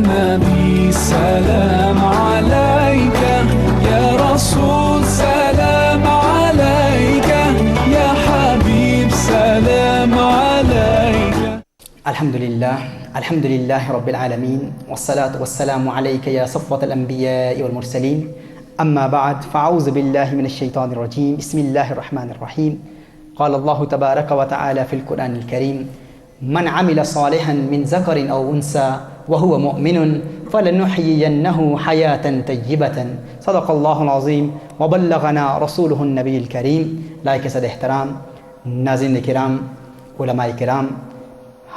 نبی سلام عليك يا رسول سلام عليك يا حبيب سلام عليك. الحمد لله رب العالمين والصلاة والسلام عليك يا صفوة الأنبياء والمرسلين. أما بعد فأعوذ بالله من الشيطان الرجيم. بسم الله الرحمن الرحيم. قال الله تبارك وتعالى في القرآن الكريم: من عمل صالحا من ذكر أو أنثى وهو مؤمن فلنحيينه حياة طيبة. صدق الله العظيم وبلغنا رسوله النبي الكريم. لائق صد احترام ناظرین کرام، علماء کرام،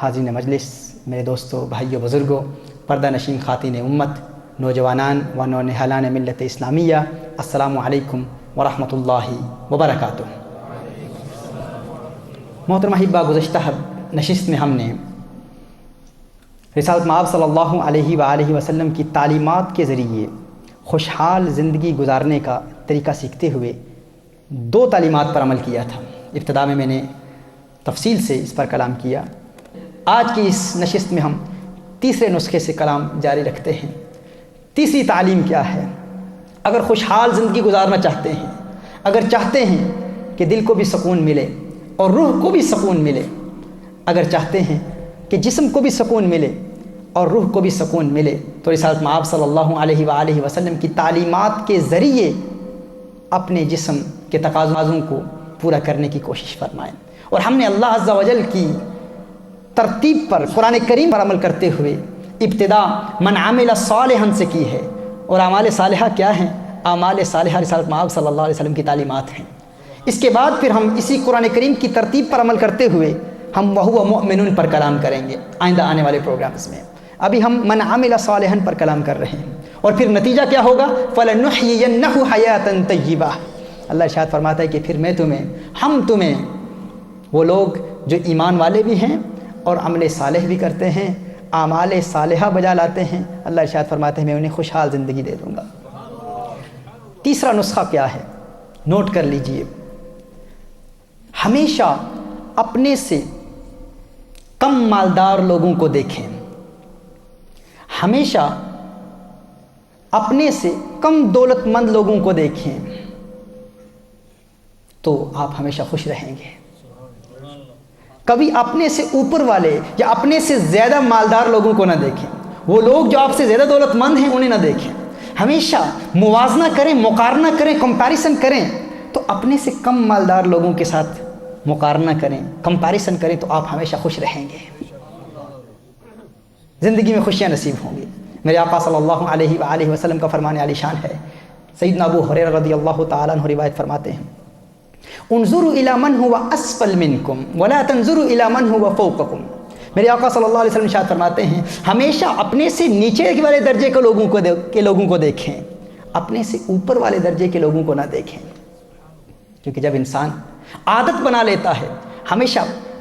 حاضرین مجلس، میرے دوستوں، بھائیوں، بزرگوں، پردہ نشین خواتین امت، نوجوانان و نونہالان ملت اسلامیہ، السلام علیکم ورحمۃ اللہ وبرکاتہ. محترم احبہ، گزشتہ نشست میں ہم نے رسالت مآب صلی اللہ علیہ وآلہ وسلم کی تعلیمات کے ذریعے خوشحال زندگی گزارنے کا طریقہ سیکھتے ہوئے دو تعلیمات پر عمل کیا تھا. ابتدا میں نے تفصیل سے اس پر کلام کیا. آج کی اس نشست میں ہم تیسرے نسخے سے کلام جاری رکھتے ہیں. تیسری تعلیم کیا ہے؟ اگر خوشحال زندگی گزارنا چاہتے ہیں، اگر چاہتے ہیں کہ دل کو بھی سکون ملے اور روح کو بھی سکون ملے، اگر چاہتے ہیں کہ جسم کو بھی سکون ملے اور روح کو بھی سکون ملے، تو رسالت مآب صلی اللہ علیہ وآلہ وسلم کی تعلیمات کے ذریعے اپنے جسم کے تقاضوں کو پورا کرنے کی کوشش فرمائیں. اور ہم نے اللہ عز و جل کی ترتیب پر، قرآن کریم پر عمل کرتے ہوئے ابتدا من عمل صالحا سے کی ہے. اور اعمال صالحہ کیا ہیں؟ اعمال صالحہ رسالت مآب صلی اللہ علیہ وسلم کی تعلیمات ہیں. اس کے بعد پھر ہم اسی قرآن کریم کی ترتیب پر عمل کرتے ہوئے ہم وہو مؤمنون پر کلام کریں گے آئندہ آنے والے پروگرامز میں. ابھی ہم من عمل صالحا پر کلام کر رہے ہیں، اور پھر نتیجہ کیا ہوگا؟ فَلَنُحْيِيَنَّهُ حَيَاةً طَيِّبَةً. اللہ ارشاد فرماتا ہے کہ پھر ہم تمہیں وہ لوگ جو ایمان والے بھی ہیں اور عمل صالح بھی کرتے ہیں، اعمال صالحہ بجا لاتے ہیں، اللہ ارشاد فرماتے ہیں میں انہیں خوشحال زندگی دے دوں گا. تیسرا نسخہ کیا ہے؟ نوٹ کر لیجئے. ہمیشہ اپنے سے کم مالدار لوگوں کو دیکھیں، ہمیشہ اپنے سے کم دولت مند لوگوں کو دیکھیں تو آپ ہمیشہ خوش رہیں گے. کبھی اپنے سے اوپر والے یا اپنے سے زیادہ مالدار لوگوں کو نہ دیکھیں. وہ لوگ جو آپ سے زیادہ دولت مند ہیں انہیں نہ دیکھیں. ہمیشہ موازنہ کریں، مقارنہ کریں، کمپیریسن کریں تو اپنے سے کم مالدار لوگوں کے ساتھ مقارنہ کریں، کمپیریسن کریں تو آپ ہمیشہ خوش رہیں گے. زندگی میں خوشیاں نصیب ہوں گی. میرے آقا صلی اللہ علیہ وآلہ وسلم کا فرمان عالی شان ہے. سیدنا ابو ہریرہ رضی اللہ تعالیٰ عنہ روایت فرماتے ہیں: انظروا الی من هو اسفل منکم ولا تنظروا الی من هو فوقکم. میرے آقا صلی اللہ علیہ وسلم ارشاد فرماتے ہیں ہمیشہ اپنے سے نیچے والے درجے کے لوگوں کو دیکھیں، اپنے سے اوپر والے درجے کے لوگوں کو نہ دیکھیں. کیونکہ جب انسان عادت بنا لیتا ہے، ہمیشہ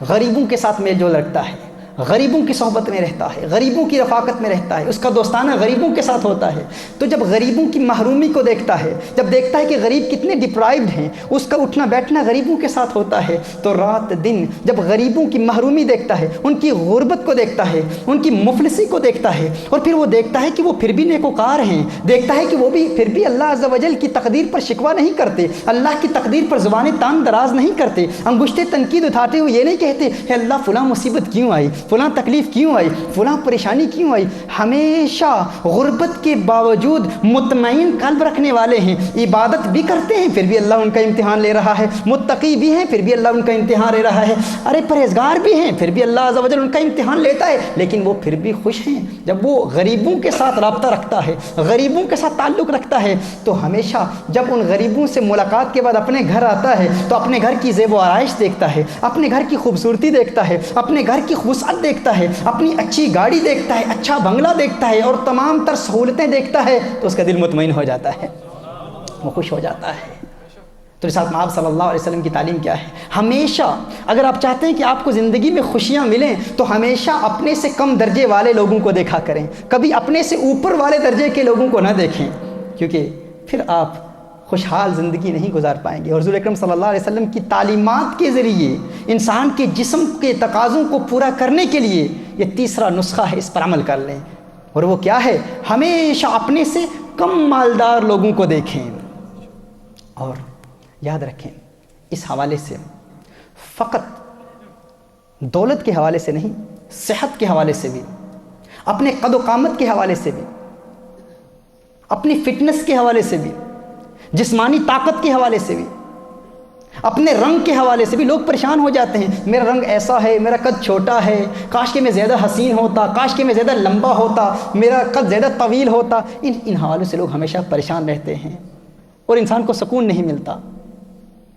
غریبوں کے ساتھ میل جول رکھتا ہے، غریبوں کی صحبت میں رہتا ہے، غریبوں کی رفاقت میں رہتا ہے، اس کا دوستانہ غریبوں کے ساتھ ہوتا ہے، تو جب غریبوں کی محرومی کو دیکھتا ہے، جب دیکھتا ہے کہ غریب کتنے ڈپرائیوڈ ہیں، اس کا اٹھنا بیٹھنا غریبوں کے ساتھ ہوتا ہے، تو رات دن جب غریبوں کی محرومی دیکھتا ہے، ان کی غربت کو دیکھتا ہے، ان کی مفلسی کو دیکھتا ہے، اور پھر وہ دیکھتا ہے کہ وہ پھر بھی نیکوکار ہیں، دیکھتا ہے کہ وہ بھی پھر بھی اللہ عز و جل کی تقدیر پر شکوہ نہیں کرتے، اللہ کی تقدیر پر زبانیں تان دراز نہیں کرتے، انگشت تنقید اٹھاتے ہوئے یہ نہیں کہتے کہ اللہ فلاں مصیبت کیوں آئی، فلاں تکلیف کیوں آئی، فلاں پریشانی کیوں آئی. ہمیشہ غربت کے باوجود مطمئن قلب رکھنے والے ہیں. عبادت بھی کرتے ہیں پھر بھی اللہ ان کا امتحان لے رہا ہے، متقی بھی ہیں پھر بھی اللہ ان کا امتحان لے رہا ہے، ارے پرہیزگار بھی ہیں پھر بھی اللہ عز و جل ان کا امتحان لیتا ہے، لیکن وہ پھر بھی خوش ہیں. جب وہ غریبوں کے ساتھ رابطہ رکھتا ہے، غریبوں کے ساتھ تعلق رکھتا ہے، تو ہمیشہ جب ان غریبوں سے ملاقات کے بعد اپنے گھر آتا ہے تو اپنے گھر کی زیب و آرائش دیکھتا ہے، اپنے گھر کی خوبصورتی دیکھتا ہے، اپنے گھر کی وسعت دیکھتا ہے، اپنی اچھی گاڑی دیکھتا ہے، اچھا بنگلہ دیکھتا ہے اور تمام تر سہولتیں دیکھتا ہے تو اس کا دل مطمئن ہو جاتا ہے، وہ خوش ہو جاتا ہے. تو رسالت مآب صلی اللہ علیہ وسلم کی تعلیم کیا ہے؟ ہمیشہ اگر آپ چاہتے ہیں کہ آپ کو زندگی میں خوشیاں ملیں تو ہمیشہ اپنے سے کم درجے والے لوگوں کو دیکھا کریں، کبھی اپنے سے اوپر والے درجے کے لوگوں کو نہ دیکھیں، کیونکہ پھر آپ خوشحال زندگی نہیں گزار پائیں گے. اور حضور اکرم صلی اللہ علیہ وسلم کی تعلیمات کے ذریعے انسان کے جسم کے تقاضوں کو پورا کرنے کے لیے یہ تیسرا نسخہ ہے، اس پر عمل کر لیں. اور وہ کیا ہے؟ ہمیشہ اپنے سے کم مالدار لوگوں کو دیکھیں. اور یاد رکھیں اس حوالے سے فقط دولت کے حوالے سے نہیں، صحت کے حوالے سے بھی، اپنے قد و قامت کے حوالے سے بھی، اپنی فٹنس کے حوالے سے بھی، جسمانی طاقت کے حوالے سے بھی، اپنے رنگ کے حوالے سے بھی لوگ پریشان ہو جاتے ہیں. میرا رنگ ایسا ہے، میرا قد چھوٹا ہے، کاش کہ میں زیادہ حسین ہوتا، کاش کہ میں زیادہ لمبا ہوتا، میرا قد زیادہ طویل ہوتا. ان حوالوں سے لوگ ہمیشہ پریشان رہتے ہیں اور انسان کو سکون نہیں ملتا،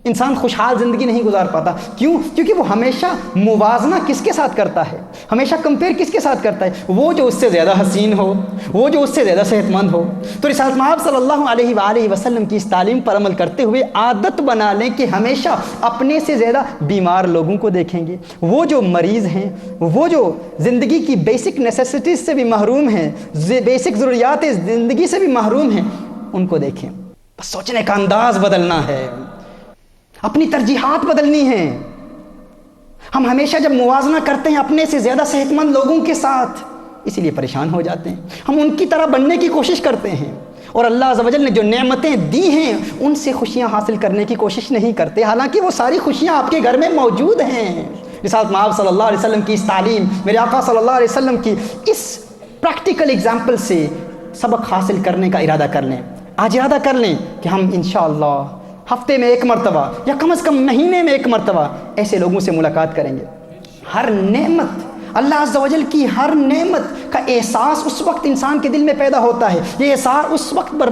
انسان خوشحال زندگی نہیں گزار پاتا. کیوں؟ کیونکہ وہ ہمیشہ موازنہ کس کے ساتھ کرتا ہے؟ ہمیشہ کمپیئر کس کے ساتھ کرتا ہے؟ وہ جو اس سے زیادہ حسین ہو، وہ جو اس سے زیادہ صحت مند ہو. تو رسالت مآب صلی اللہ علیہ وآلہ وسلم کی اس تعلیم پر عمل کرتے ہوئے عادت بنا لیں کہ ہمیشہ اپنے سے زیادہ بیمار لوگوں کو دیکھیں گے، وہ جو مریض ہیں، وہ جو زندگی کی بیسک نیسیسٹیز سے بھی محروم ہیں، بیسک ضروریات زندگی سے بھی محروم ہیں، ان کو دیکھیں. بس سوچنے کا انداز بدلنا ہے، اپنی ترجیحات بدلنی ہیں. ہم ہمیشہ جب موازنہ کرتے ہیں اپنے سے زیادہ صحت مند لوگوں کے ساتھ، اسی لیے پریشان ہو جاتے ہیں. ہم ان کی طرح بننے کی کوشش کرتے ہیں اور اللہ عز و جل نے جو نعمتیں دی ہیں ان سے خوشیاں حاصل کرنے کی کوشش نہیں کرتے، حالانکہ وہ ساری خوشیاں آپ کے گھر میں موجود ہیں. رسالت مآب صلی اللہ علیہ وسلم کی اس تعلیم، میرے آقا صلی اللہ علیہ وسلم کی اس پریکٹیکل ایگزامپل سے سبق حاصل کرنے کا ارادہ کر لیں. آج ارادہ کر لیں کہ ہم انشاءاللہ ہفتے میں ایک مرتبہ یا کم از کم مہینے میں ایک مرتبہ ایسے لوگوں سے ملاقات کریں گے. ہر نعمت، اللہ عز و جل کی ہر نعمت کا احساس اس وقت انسان کے دل میں پیدا ہوتا ہے. یہ احساس اس وقت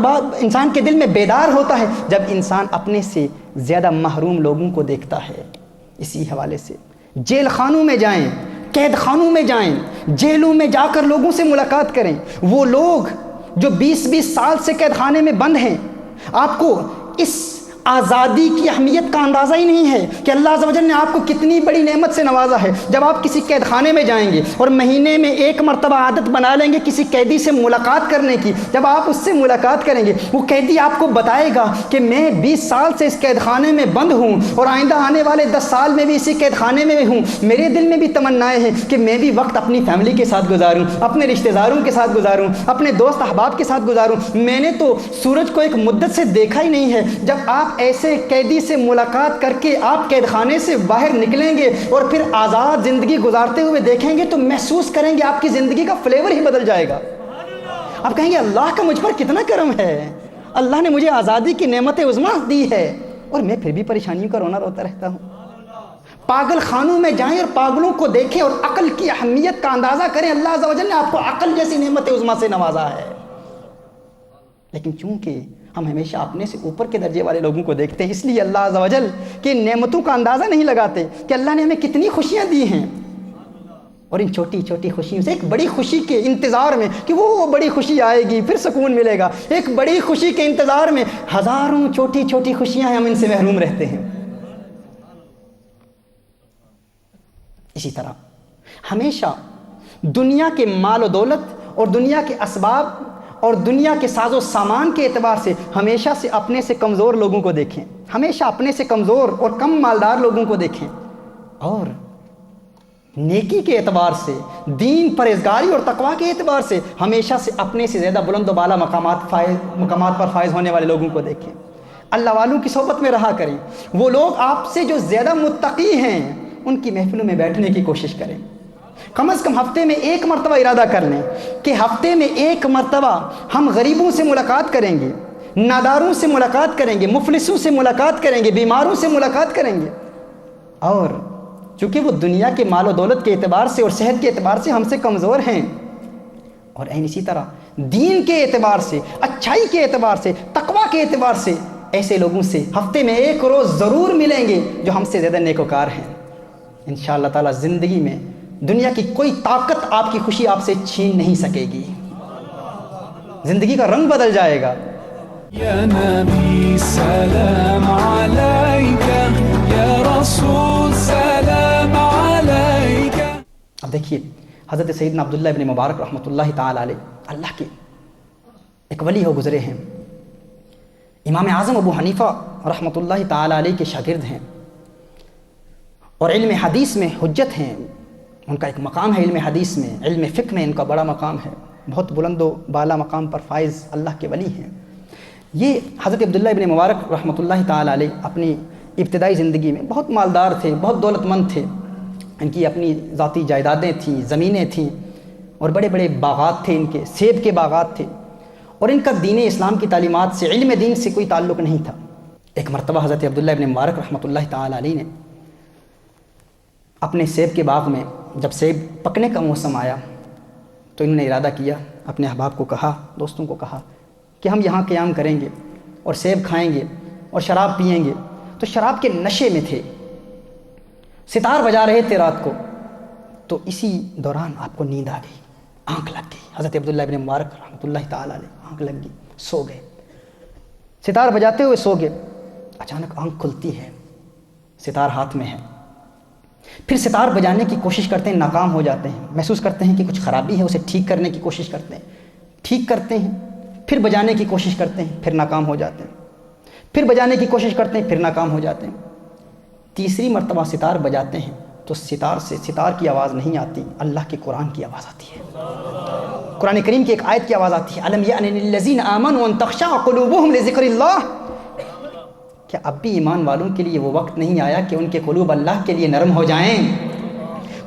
انسان کے دل میں بیدار ہوتا ہے جب انسان اپنے سے زیادہ محروم لوگوں کو دیکھتا ہے. اسی حوالے سے جیل خانوں میں جائیں، قید خانوں میں جائیں، جیلوں میں جا کر لوگوں سے ملاقات کریں. وہ لوگ جو 20-20 سال سے قید خانے میں بند ہیں، آپ کو اس آزادی کی اہمیت کا اندازہ ہی نہیں ہے کہ اللہ عز و جل نے آپ کو کتنی بڑی نعمت سے نوازا ہے. جب آپ کسی قید خانے میں جائیں گے اور مہینے میں ایک مرتبہ عادت بنا لیں گے کسی قیدی سے ملاقات کرنے کی، جب آپ اس سے ملاقات کریں گے وہ قیدی آپ کو بتائے گا کہ میں 20 سال سے اس قید خانے میں بند ہوں اور آئندہ آنے والے 10 سال میں بھی اسی قید خانے میں ہوں. میرے دل میں بھی تمنائیں ہیں کہ میں بھی وقت اپنی فیملی کے ساتھ گزاروں، اپنے رشتہ داروں کے ساتھ گزاروں، اپنے دوست احباب کے ساتھ گزاروں. میں نے تو سورج کو ایک مدت سے دیکھا ہی نہیں ہے. جب آپ ایسے قیدی سے ملاقات کر کے آپ قید خانے سے باہر نکلیں گے اور پھر آزاد زندگی گزارتے ہوئے دیکھیں گے تو محسوس کریں گے آپ کی زندگی کا فلیور ہی بدل جائے گا. آپ کہیں گے اللہ کا مجھ پر کتنا کرم ہے، اللہ نے مجھے آزادی کی نعمت عظمیٰ دی ہے اور میں پھر بھی پریشانیوں کا رونا روتا رہتا ہوں. پاگل خانوں میں جائیں اور پاگلوں کو دیکھیں اور عقل کی اہمیت کا اندازہ کریں. اللہ عز و جل نے آپ کو عقل جیسی نعمت عظمیٰ سے نوازا ہے. لیکن چونکہ ہم ہمیشہ اپنے سے اوپر کے درجے والے لوگوں کو دیکھتے ہیں، اس لیے اللہ عز و جل کی نعمتوں کا اندازہ نہیں لگاتے کہ اللہ نے ہمیں کتنی خوشیاں دی ہیں. اور ان چھوٹی چھوٹی خوشیوں سے ایک بڑی خوشی کے انتظار میں کہ وہ بڑی خوشی آئے گی پھر سکون ملے گا، ایک بڑی خوشی کے انتظار میں ہزاروں چھوٹی چھوٹی خوشیاں ہیں، ہم ان سے محروم رہتے ہیں. اسی طرح ہمیشہ دنیا کے مال و دولت اور دنیا کے اسباب اور دنیا کے ساز و سامان کے اعتبار سے ہمیشہ سے اپنے سے کمزور لوگوں کو دیکھیں، ہمیشہ اپنے سے کمزور اور کم مالدار لوگوں کو دیکھیں. اور نیکی کے اعتبار سے، دین پرہیزگاری اور تقوی کے اعتبار سے ہمیشہ سے اپنے سے زیادہ بلند و بالا مقامات پر فائز ہونے والے لوگوں کو دیکھیں. اللہ والوں کی صحبت میں رہا کریں. وہ لوگ آپ سے جو زیادہ متقی ہیں ان کی محفلوں میں بیٹھنے کی کوشش کریں. کم از کم ہفتے میں ایک مرتبہ ارادہ کر لیں کہ ہفتے میں ایک مرتبہ ہم غریبوں سے ملاقات کریں گے، ناداروں سے ملاقات کریں گے، مفلسوں سے ملاقات کریں گے، بیماروں سے ملاقات کریں گے. اور چونکہ وہ دنیا کے مال و دولت کے اعتبار سے اور صحت کے اعتبار سے ہم سے کمزور ہیں، اور اسی طرح دین کے اعتبار سے، اچھائی کے اعتبار سے، تقوی کے اعتبار سے ایسے لوگوں سے ہفتے میں ایک روز ضرور ملیں گے جو ہم سے زیادہ نیکوکار ہیں. انشاءاللہ تعالی زندگی میں دنیا کی کوئی طاقت آپ کی خوشی آپ سے چھین نہیں سکے گی، زندگی کا رنگ بدل جائے گا. یا نبی سلام علیکہ، یا رسول سلام علیکہ. اب دیکھیے حضرت سیدنا عبداللہ ابن مبارک رحمۃ اللہ تعالی علیہ، اللہ کے ایک ولی ہو گزرے ہیں، امام اعظم ابو حنیفہ رحمۃ اللہ تعالی علیہ کے شاگرد ہیں اور علم حدیث میں حجت ہیں. ان کا ایک مقام ہے علم حدیث میں، علم فقہ میں ان کا بڑا مقام ہے. بہت بلند و بالا مقام پر فائز اللہ کے ولی ہیں۔ یہ حضرت عبداللہ ابن مبارک رحمۃ اللہ تعالیٰ علیہ اپنی ابتدائی زندگی میں بہت مالدار تھے، بہت دولت مند تھے، ان کی اپنی ذاتی جائیدادیں تھیں، زمینیں تھیں، اور بڑے بڑے باغات تھے، ان کے سیب کے باغات تھے، اور ان کا دین اسلام کی تعلیمات سے، علم دین سے کوئی تعلق نہیں تھا۔ ایک مرتبہ حضرت عبداللہ ابن مبارک رحمۃ اللہ تعالیٰ علیہ نے اپنے سیب کے باغ میں جب سیب پکنے کا موسم آیا تو انہوں نے ارادہ کیا، اپنے احباب کو کہا، دوستوں کو کہا کہ ہم یہاں قیام کریں گے اور سیب کھائیں گے اور شراب پئیں گے۔ تو شراب کے نشے میں تھے، ستار بجا رہے تھے رات کو، تو اسی دوران آپ کو نیند آ گئی، آنکھ لگ گئی۔ حضرت عبداللہ ابن مبارک رحمۃ اللہ تعالیٰ علیہ آنکھ لگ گئی، سو گئے، ستار بجاتے ہوئے سو گئے۔ اچانک آنکھ کھلتی ہے، ستار ہاتھ میں ہے، پھر ستار بجانے کی کوشش کرتے ہیں، ناکام ہو جاتے ہیں، محسوس کرتے ہیں کہ کچھ خرابی ہے، اسے ٹھیک کرنے کی کوشش کرتے ہیں، ٹھیک کرتے ہیں، پھر بجانے کی کوشش کرتے ہیں، پھر ناکام ہو جاتے ہیں، پھر بجانے کی کوشش کرتے ہیں، پھر ناکام ہو جاتے ہیں۔ تیسری مرتبہ ستار بجاتے ہیں تو ستار سے ستار کی آواز نہیں آتی، اللہ کے قرآن کی آواز آتی ہے، قرآن کریم کی ایک آیت کی آواز آتی ہے، الم یأن للذین آمنوا ان تخشع قلوبهم لذکر اللہ۔ کیا اب بھی ایمان والوں کے لیے وہ وقت نہیں آیا کہ ان کے قلوب اللہ کے لیے نرم ہو جائیں؟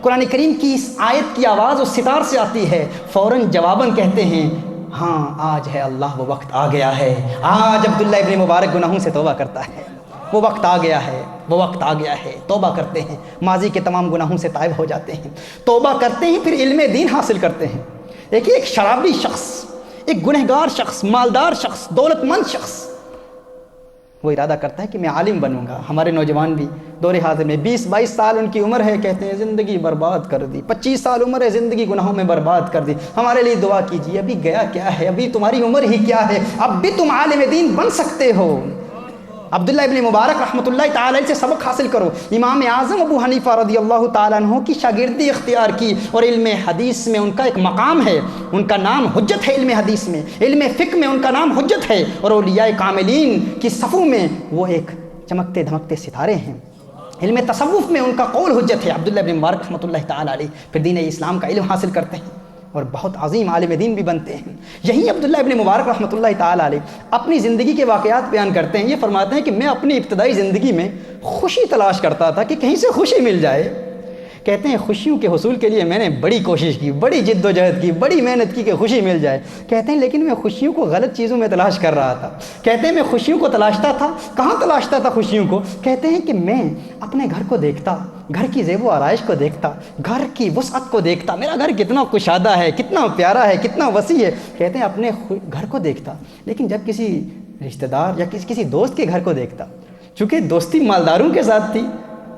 قرآن کریم کی اس آیت کی آواز اس ستار سے آتی ہے، فوراً جواباً کہتے ہیں ہاں آج ہے اللہ، وہ وقت آ گیا ہے، آج عبداللہ ابن مبارک گناہوں سے توبہ کرتا ہے، وہ وقت آ گیا ہے، وہ وقت آ گیا ہے، توبہ کرتے ہیں، ماضی کے تمام گناہوں سے تائب ہو جاتے ہیں، توبہ کرتے ہیں، پھر علم دین حاصل کرتے ہیں۔ دیکھیے ایک شرابی شخص، ایک گنہگار شخص، مالدار شخص، دولت مند شخص، وہ ارادہ کرتا ہے کہ میں عالم بنوں گا۔ ہمارے نوجوان بھی دور حاضر میں 20-22 سال ان کی عمر ہے، کہتے ہیں زندگی برباد کر دی، 25 سال عمر ہے، زندگی گناہوں میں برباد کر دی، ہمارے لیے دعا کیجیے، ابھی گیا کیا ہے، ابھی تمہاری عمر ہی کیا ہے، اب بھی تم عالم دین بن سکتے ہو۔ عبداللہ ابن مبارک رحمۃ اللہ تعالیٰ سے سبق حاصل کرو۔ امام اعظم ابو حنیفہ رضی اللہ تعالیٰ عنہ کی شاگردی اختیار کی، اور علم حدیث میں ان کا ایک مقام ہے، ان کا نام حجت ہے، علم حدیث میں، علم فقہ میں ان کا نام حجت ہے، اور اولیاء کاملین کی صفوں میں وہ ایک چمکتے دھمکتے ستارے ہیں۔ علم تصوف میں ان کا قول حجت ہے، عبداللہ ابن مبارک رحمۃ اللہ تعالیٰ علیہ پھر دین اسلام کا علم حاصل کرتے ہیں اور بہت عظیم عالم دین بھی بنتے ہیں۔ یہی عبداللہ ابن مبارک رحمۃ اللہ تعالیٰ علیہ اپنی زندگی کے واقعات بیان کرتے ہیں، یہ فرماتے ہیں کہ میں اپنی ابتدائی زندگی میں خوشی تلاش کرتا تھا کہ کہیں سے خوشی مل جائے۔ کہتے ہیں خوشیوں کے حصول کے لیے میں نے بڑی کوشش کی، بڑی جد و جہد کی، بڑی محنت کی کہ خوشی مل جائے۔ کہتے ہیں لیکن میں خوشیوں کو غلط چیزوں میں تلاش کر رہا تھا۔ کہتے ہیں میں خوشیوں کو تلاشتا تھا، کہاں تلاشتا تھا خوشیوں کو؟ کہتے ہیں کہ میں اپنے گھر کو دیکھتا، گھر کی زیب و آرائش کو دیکھتا، گھر کی وسعت کو دیکھتا، میرا گھر کتنا کشادہ ہے، کتنا پیارا ہے، کتنا وسیع ہے۔ کہتے ہیں اپنے گھر کو دیکھتا، لیکن جب کسی رشتہ دار یا کسی دوست کے گھر کو دیکھتا، چونکہ دوستی مالداروں کے ساتھ تھی،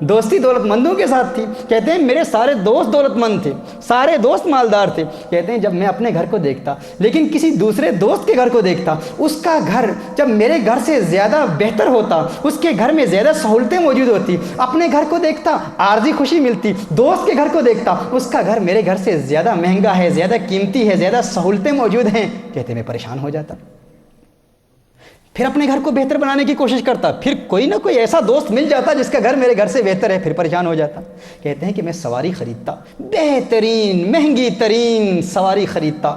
دوستی دولت مندوں کے ساتھ تھی، کہتے ہیں میرے سارے دوست دولت مند تھے، سارے دوست مالدار تھے۔ کہتے ہیں جب میں اپنے گھر کو دیکھتا لیکن کسی دوسرے دوست کے گھر کو دیکھتا، اس کا گھر جب میرے گھر سے زیادہ بہتر ہوتا، اس کے گھر میں زیادہ سہولتیں موجود ہوتی، اپنے گھر کو دیکھتا عارضی خوشی ملتی، دوست کے گھر کو دیکھتا اس کا گھر میرے گھر سے زیادہ مہنگا ہے، زیادہ قیمتی ہے، زیادہ سہولتیں موجود ہیں، کہتے میں پریشان ہو جاتا، پھر اپنے گھر کو بہتر بنانے کی کوشش کرتا، پھر کوئی نہ کوئی ایسا دوست مل جاتا جس کا گھر میرے گھر سے بہتر ہے، پھر پریشان ہو جاتا۔ کہتے ہیں کہ میں سواری خریدتا، بہترین مہنگی ترین سواری خریدتا،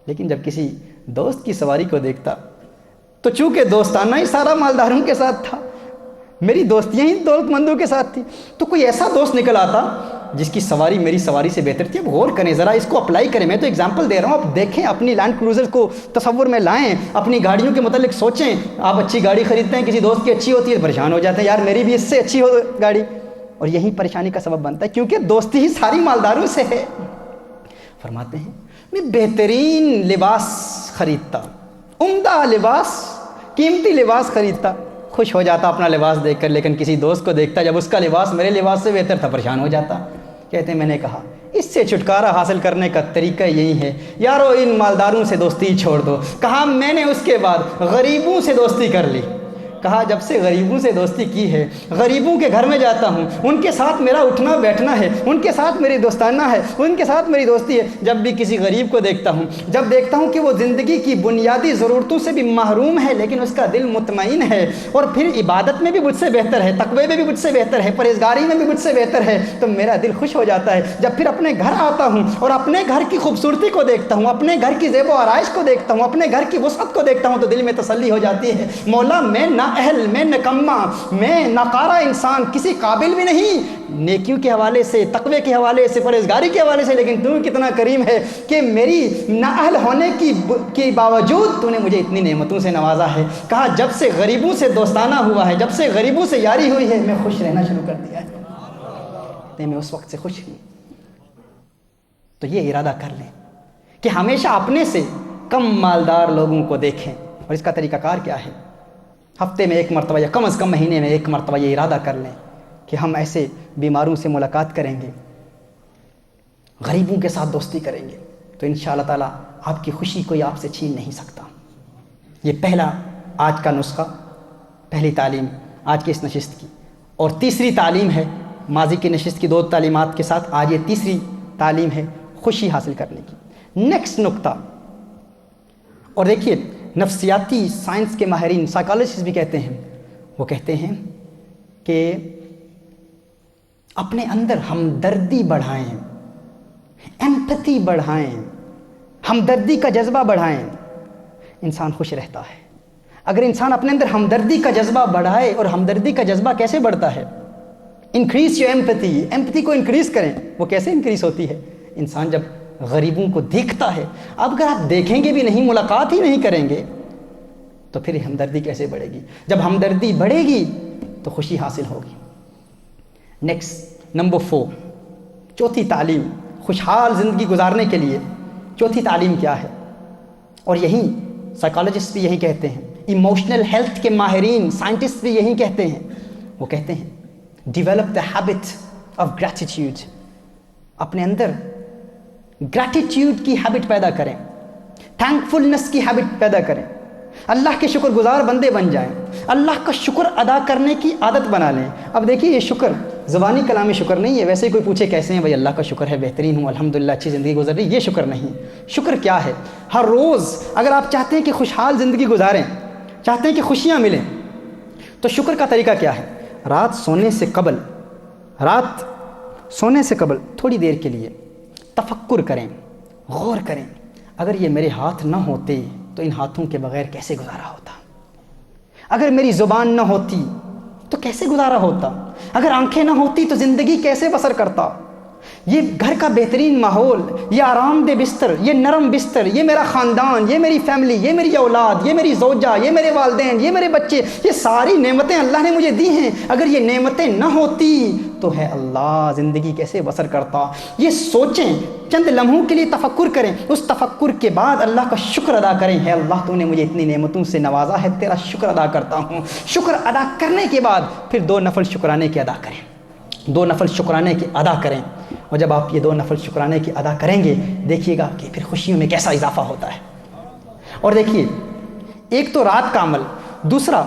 لیکن جب کسی دوست کی سواری کو دیکھتا تو چونکہ دوستانہ ہی سارا مالداروں کے ساتھ تھا، میری دوستیاں ہی دولت مندوں کے ساتھ تھی، تو کوئی ایسا دوست نکل آتا جس کی سواری میری سواری سے بہتر تھی۔ اب غور کریں ذرا، اس کو اپلائی کریں، میں تو اگزامپل دے رہا ہوں، آپ دیکھیں، اپنی لینڈ کروزر کو تصور میں لائیں، اپنی گاڑیوں کے متعلق سوچیں۔ آپ اچھی گاڑی خریدتے ہیں، کسی دوست کی اچھی ہوتی ہے، پریشان ہو جاتے ہیں، یار میری بھی اس سے اچھی ہو گاڑی، اور یہی پریشانی کا سبب بنتا ہے کیونکہ دوستی ہی ساری مالداروں سے ہے۔ فرماتے ہیں میں بہترین لباس خریدتا، عمدہ لباس، قیمتی لباس خریدتا، خوش ہو جاتا اپنا لباس دیکھ کر، لیکن کسی دوست کو دیکھتا جب اس کا لباس میرے لباس سے بہتر تھا، پریشان ہو جاتا۔ کہتے ہیں میں نے کہا اس سے چھٹکارا حاصل کرنے کا طریقہ یہی ہے، یارو ان مالداروں سے دوستی چھوڑ دو۔ کہا میں نے اس کے بعد غریبوں سے دوستی کر لی۔ کہا جب سے غریبوں سے دوستی کی ہے، غریبوں کے گھر میں جاتا ہوں، ان کے ساتھ میرا اٹھنا بیٹھنا ہے، ان کے ساتھ میری دوستانہ ہے، ان کے ساتھ میری دوستی ہے۔ جب بھی کسی غریب کو دیکھتا ہوں، جب دیکھتا ہوں کہ وہ زندگی کی بنیادی ضرورتوں سے بھی محروم ہے لیکن اس کا دل مطمئن ہے، اور پھر عبادت میں بھی مجھ سے بہتر ہے، تقوی میں بھی مجھ سے بہتر ہے، پرہیزگاری میں بھی مجھ سے بہتر ہے، تو میرا دل خوش ہو جاتا ہے۔ جب پھر اپنے گھر آتا ہوں اور اپنے گھر کی خوبصورتی کو دیکھتا ہوں، اپنے گھر کی زیب و آرائش کو دیکھتا ہوں، اپنے گھر کی وسعت کو دیکھتا ہوں، تو دل میں تسلی ہو جاتی ہے، مولا میں نااہل، میں نکما، میں ناکارہ انسان، کسی قابل بھی نہیں نیکیوں کے حوالے سے، تقوی کے حوالے سے، پرہیزگاری کے حوالے سے، لیکن تو کتنا کریم ہے کہ میری نااہل ہونے کی باوجود تو نے مجھے اتنی نعمتوں سے نوازا ہے۔ کہا جب سے غریبوں سے دوستانہ ہوا ہے، جب سے غریبوں سے یاری ہوئی ہے، میں خوش رہنا شروع کر دیا ہے، میں اس وقت سے خوش ہوں۔ تو یہ ارادہ کر لیں کہ ہمیشہ اپنے سے کم مالدار لوگوں کو دیکھیں، اور اس کا طریقہ کار کیا ہے؟ ہفتے میں ایک مرتبہ یا کم از کم مہینے میں ایک مرتبہ یہ ارادہ کر لیں کہ ہم ایسے بیماروں سے ملاقات کریں گے، غریبوں کے ساتھ دوستی کریں گے، تو انشاءاللہ تعالیٰ آپ کی خوشی کوئی آپ سے چھین نہیں سکتا۔ یہ پہلا آج کا نسخہ، پہلی تعلیم آج کی اس نشست کی، اور تیسری تعلیم ہے ماضی کی نشست کی 2 تعلیمات کے ساتھ آج یہ تیسری تعلیم ہے خوشی حاصل کرنے کی۔ نیکسٹ نقطہ، اور دیکھیے نفسیاتی سائنس کے ماہرین، سائیکالوجسٹ بھی کہتے ہیں، وہ کہتے ہیں کہ اپنے اندر ہمدردی بڑھائیں، ایمپتھی بڑھائیں، ہمدردی کا جذبہ بڑھائیں، انسان خوش رہتا ہے۔ اگر انسان اپنے اندر ہمدردی کا جذبہ بڑھائے، اور ہمدردی کا جذبہ کیسے بڑھتا ہے؟ انکریز یور ایمپتھی، ایمپتھی کو انکریز کریں۔ وہ کیسے انکریز ہوتی ہے؟ انسان جب غریبوں کو دیکھتا ہے، اب اگر آپ دیکھیں گے بھی نہیں، ملاقات ہی نہیں کریں گے، تو پھر ہمدردی کیسے بڑھے گی؟ جب ہمدردی بڑھے گی تو خوشی حاصل ہوگی۔ نیکسٹ نمبر 4، چوتھی تعلیم خوشحال زندگی گزارنے کے لیے چوتھی تعلیم کیا ہے؟ اور یہی سائیکالوجسٹ بھی یہی کہتے ہیں، ایموشنل ہیلتھ کے ماہرین، سائنٹسٹ بھی یہی کہتے ہیں، وہ کہتے ہیں develop the habit of gratitude, اپنے اندر گریٹیٹیوڈ کی ہیبٹ پیدا کریں، تھینکفلنس کی ہیبٹ پیدا کریں، اللہ کے شکر گزار بندے بن جائیں، اللہ کا شکر ادا کرنے کی عادت بنا لیں۔ اب دیکھیے یہ شکر زبانی کلامی شکر نہیں ہے، ویسے ہی کوئی پوچھے کیسے ہیں، بھائی اللہ کا شکر ہے بہترین ہوں الحمدللہ اچھی زندگی گزر رہی، یہ شکر نہیں۔ شکر کیا ہے؟ ہر روز اگر آپ چاہتے ہیں کہ خوشحال زندگی گزاریں، چاہتے ہیں کہ خوشیاں ملیں، تو شکر کا طریقہ کیا ہے؟ رات سونے سے قبل تھوڑی دیر کے لیے تفکر کریں، غور کریں، اگر یہ میرے ہاتھ نہ ہوتے تو ان ہاتھوں کے بغیر کیسے گزارا ہوتا؟ اگر میری زبان نہ ہوتی تو کیسے گزارا ہوتا؟ اگر آنکھیں نہ ہوتی تو زندگی کیسے بسر کرتا؟ یہ گھر کا بہترین ماحول، یہ آرام دہ بستر، یہ نرم بستر، یہ میرا خاندان، یہ میری فیملی، یہ میری اولاد، یہ میری زوجہ، یہ میرے والدین، یہ میرے بچے، یہ ساری نعمتیں اللہ نے مجھے دی ہیں، اگر یہ نعمتیں نہ ہوتی تو ہے اللہ زندگی کیسے بسر کرتا؟ یہ سوچیں، چند لمحوں کے لیے تفکر کریں، اس تفکر کے بعد اللہ کا شکر ادا کریں، ہے اللہ تو نے مجھے اتنی نعمتوں سے نوازا ہے، تیرا شکر ادا کرتا ہوں۔ شکر ادا کرنے کے بعد پھر 2 نفل شکرانے کی ادا کریں، 2 نفل شکرانے کی ادا کریں، اور جب آپ یہ 2 نفل شکرانے کی ادا کریں گے دیکھیے گا کہ پھر خوشیوں میں کیسا اضافہ ہوتا ہے۔ اور دیکھیے ایک تو رات کا عمل، دوسرا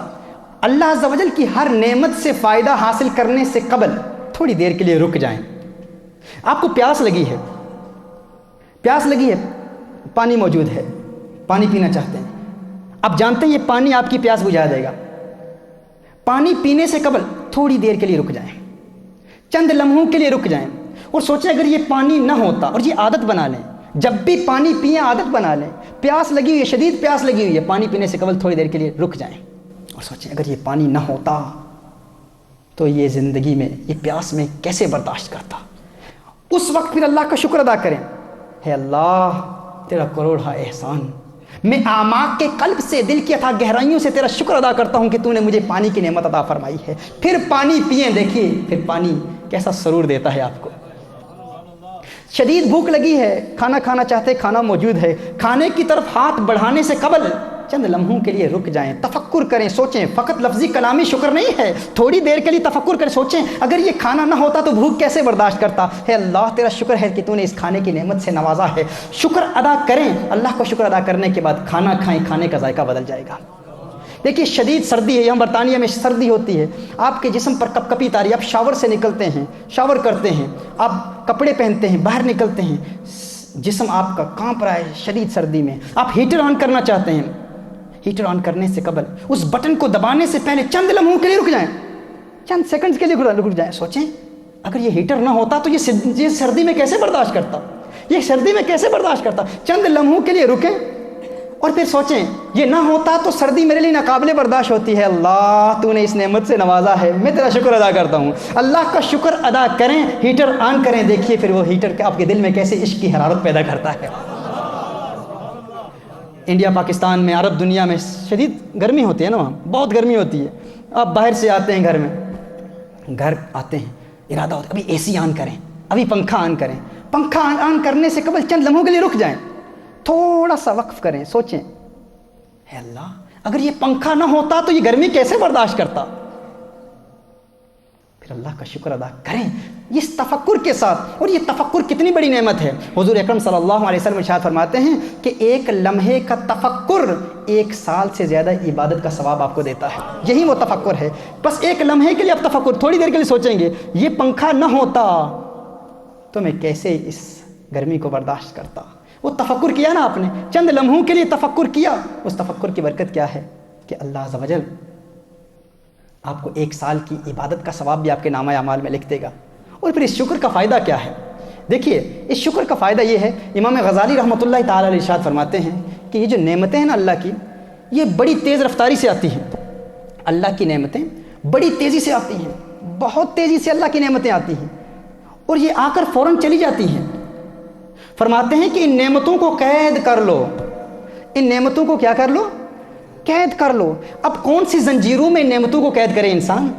اللہ عز و جل کی ہر نعمت سے فائدہ حاصل کرنے سے قبل تھوڑی دیر کے لیے رک جائیں۔ آپ کو پیاس لگی ہے، پانی موجود ہے، پانی پینا چاہتے ہیں، اب جانتے ہیں یہ پانی آپ کی پیاس بجھا دے گا، پانی پینے سے قبل تھوڑی دیر کے لیے رک جائیں، چند لمحوں کے لیے رک جائیں اور سوچیں اگر یہ پانی نہ ہوتا، اور یہ عادت بنا لیں، جب بھی پانی پئیں عادت بنا لیں، پیاس لگی ہوئی ہے، شدید پیاس لگی ہوئی ہے، پانی پینے سے قبل تھوڑی دیر کے لیے رک جائیں اور سوچیں اگر یہ پانی نہ ہوتا تو یہ زندگی میں یہ پیاس میں کیسے برداشت کرتا؟ اس وقت پھر اللہ کا شکر ادا کریں، ہے اللہ تیرا کروڑا احسان، میں اعماق کے قلب سے، دل کی اتھا گہرائیوں سے تیرا شکر ادا کرتا ہوں کہ تو نے مجھے پانی کی نعمت عطا فرمائی ہے۔ پھر پانی پئیں، دیکھیے پھر پانی کیسا سرور دیتا ہے آپ کو۔ شدید بھوک لگی ہے، کھانا کھانا چاہتے، کھانا موجود ہے، کھانے کی طرف ہاتھ بڑھانے سے قبل چند لمحوں کے لیے رک جائیں، تفکر کریں، سوچیں، فقط لفظی کلامی شکر نہیں ہے، تھوڑی دیر کے لیے تفکر کریں، سوچیں اگر یہ کھانا نہ ہوتا تو بھوک کیسے برداشت کرتا؟ ہے اللہ تیرا شکر ہے کہ تو نے اس کھانے کی نعمت سے نوازا ہے۔ شکر ادا کریں، اللہ کا شکر ادا کرنے کے بعد کھانا کھائیں، کھانے کا ذائقہ بدل جائے گا۔ دیکھیے شدید سردی ہے، یہاں برطانیہ میں سردی ہوتی ہے، آپ کے جسم پر کپ کپی تاری، آپ شاور سے نکلتے ہیں، شاور کرتے ہیں، آپ کپڑے پہنتے ہیں، باہر نکلتے ہیں، جسم آپ کا کانپ رہا ہے شدید سردی میں، آپ ہیٹر آن کرنا چاہتے ہیں، ہیٹر آن کرنے سے قبل اس بٹن کو دبانے سے پہلے چند لمحوں کے لیے رک جائیں، چند سیکنڈز کے لیے رک جائیں، سوچیں اگر یہ ہیٹر نہ ہوتا تو یہ سردی میں کیسے برداشت کرتا، یہ سردی میں کیسے برداشت کرتا، چند لمحوں کے لیے رکیں اور پھر سوچیں یہ نہ ہوتا تو سردی میرے لیے ناقابل برداشت ہوتی ہے، اللہ تو نے اس نعمت سے نوازا ہے، میں تیرا شکر ادا کرتا ہوں، اللہ کا شکر ادا کریں، ہیٹر آن کریں، دیکھیے پھر وہ ہیٹر آپ کے دل میں کیسے عشق کی حرارت پیدا کرتا ہے۔ انڈیا پاکستان میں عرب دنیا میں شدید گرمی ہوتی ہے نا، وہاں بہت گرمی ہوتی ہے، آپ باہر سے آتے ہیں گھر آتے ہیں، ارادہ ہوتا ہے ابھی اے سی آن کریں، ابھی پنکھا آن کریں، پنکھا آن کرنے سے قبل چند لمحوں کے لیے رک جائیں، تھوڑا سا وقف کریں، سوچیں اے اللہ اگر یہ پنکھا نہ ہوتا تو یہ گرمی کیسے برداشت کرتا، پھر اللہ کا شکر ادا کریں اس تفکر کے ساتھ، اور یہ تفکر کتنی بڑی نعمت ہے، حضور اکرم صلی اللہ علیہ وسلم ارشاد فرماتے ہیں کہ ایک لمحے کا تفکر 1 سال سے زیادہ عبادت کا ثواب آپ کو دیتا ہے، یہی وہ تفکر ہے، بس ایک لمحے کے لیے آپ تفکر، تھوڑی دیر کے لیے سوچیں گے یہ پنکھا نہ ہوتا تو میں کیسے اس گرمی کو برداشت کرتا، وہ تفکر کیا نا آپ نے، چند لمحوں کے لیے تفکر کیا، اس تفکر کی برکت کیا ہے کہ اللہ عز و جل آپ کو 1 سال کی عبادت کا ثواب بھی آپ کے نامہ اعمال میں لکھ دے گا۔ اور پھر اس شکر کا فائدہ کیا ہے؟ دیکھیے اس شکر کا فائدہ یہ ہے، امام غزالی رحمۃ اللہ تعالی علیہ ارشاد فرماتے ہیں کہ یہ جو نعمتیں ہیں نا اللہ کی، یہ بڑی تیز رفتاری سے آتی ہیں، اللہ کی نعمتیں بڑی تیزی سے آتی ہیں، بہت تیزی سے اللہ کی نعمتیں آتی ہیں اور یہ آ کر فوراً چلی جاتی ہیں۔ فرماتے ہیں کہ ان نعمتوں کو قید کر لو، ان نعمتوں کو کیا کر لو؟ قید کر لو۔ اب کون سی زنجیروں میں ان نعمتوں کو قید کرے انسان؟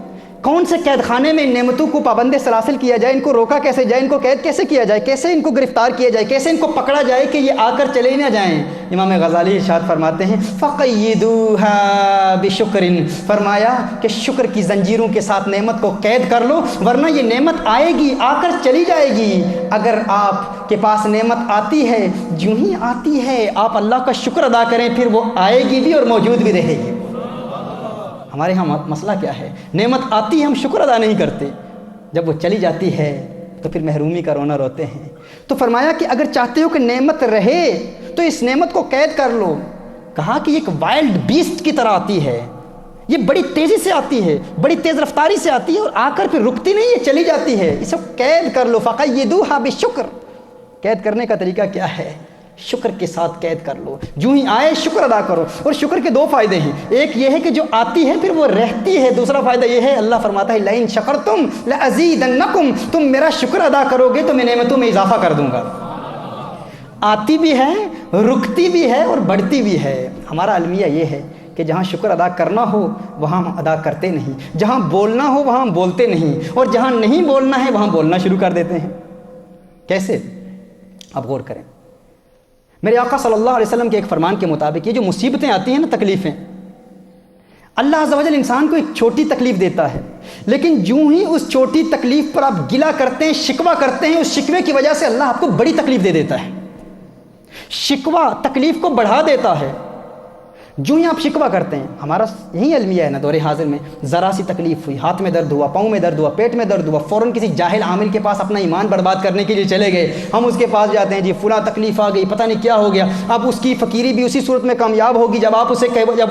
کون سے قید خانے میں ان نعمتوں کو پابند سلاسل کیا جائے، ان کو روکا کیسے جائے، ان کو قید کیسے کیا جائے، کیسے ان کو گرفتار کیا جائے، کیسے ان کو پکڑا جائے کہ یہ آ کر چلے نہ جائیں؟ امام غزالی ارشاد فرماتے ہیں فَقَيِّدُوهَا بِشُكْرٍ، فرمایا کہ شکر کی زنجیروں کے ساتھ نعمت کو قید کر لو، ورنہ یہ نعمت آئے گی، آ کر چلی جائے گی۔ اگر آپ کے پاس نعمت آتی ہے، جو ہی آتی ہے آپ اللہ کا شکر ادا کریں، پھر وہ آئے گی بھی اور موجود بھی رہے گی۔ ہمارے ہاں مسئلہ کیا ہے؟ نعمت آتی ہے ہم شکر ادا نہیں کرتے، جب وہ چلی جاتی ہے تو پھر محرومی کا رونا روتے ہیں۔ تو فرمایا کہ اگر چاہتے ہو کہ نعمت رہے تو اس نعمت کو قید کر لو۔ کہا کہ یہ ایک وائلڈ بیسٹ کی طرح آتی ہے، یہ بڑی تیزی سے آتی ہے، بڑی تیز رفتاری سے آتی ہے اور آ کر پھر رکتی نہیں ہے، چلی جاتی ہے، اسے قید کر لو۔ فَقَيِّدُوهَا بِالشُّكْرِ، قید کرنے کا طریقہ کیا ہے؟ شکر کے ساتھ قید کر لو، جو ہی آئے شکر ادا کرو۔ اور شکر کے 2 فائدے ہیں، ایک یہ ہے کہ جو آتی ہے پھر وہ رہتی ہے، دوسرا فائدہ یہ ہے اللہ فرماتا ہے لَئِن شَكَرْتُمْ لَأَزِيدَنَّكُمْ، تم میرا شکر ادا کرو گے تو میں نعمتوں میں اضافہ کر دوں گا۔ آتی بھی ہے، رکتی بھی ہے اور بڑھتی بھی ہے۔ ہمارا المیہ یہ ہے کہ جہاں شکر ادا کرنا ہو وہاں ہم ادا کرتے نہیں، جہاں بولنا ہو وہاں ہم بولتے نہیں، اور جہاں نہیں بولنا ہے وہاں بولنا شروع کر دیتے ہیں۔ کیسے؟ اب غور کریں، میرے آقا صلی اللہ علیہ وسلم کے ایک فرمان کے مطابق یہ جو مصیبتیں آتی ہیں نا، تکلیفیں، اللہ عز و جل انسان کو ایک چھوٹی تکلیف دیتا ہے، لیکن جو ہی اس چھوٹی تکلیف پر آپ گلہ کرتے ہیں، شکوہ کرتے ہیں، اس شکوے کی وجہ سے اللہ آپ کو بڑی تکلیف دے دیتا ہے۔ شکوہ تکلیف کو بڑھا دیتا ہے۔ جو ہی آپ شکوہ کرتے ہیں، ہمارا یہی المیہ ہے نا دور حاضر میں، ذرا سی تکلیف ہوئی، ہاتھ میں درد ہوا، پاؤں میں درد ہوا، پیٹ میں درد ہوا، فوراً کسی جاہل عامل کے پاس اپنا ایمان برباد کرنے کے لیے چلے گئے، ہم اس کے پاس جاتے ہیں، جی فلاں تکلیف آ گئی، پتہ نہیں کیا ہو گیا۔ اب اس کی فقیری بھی اسی صورت میں کامیاب ہوگی جب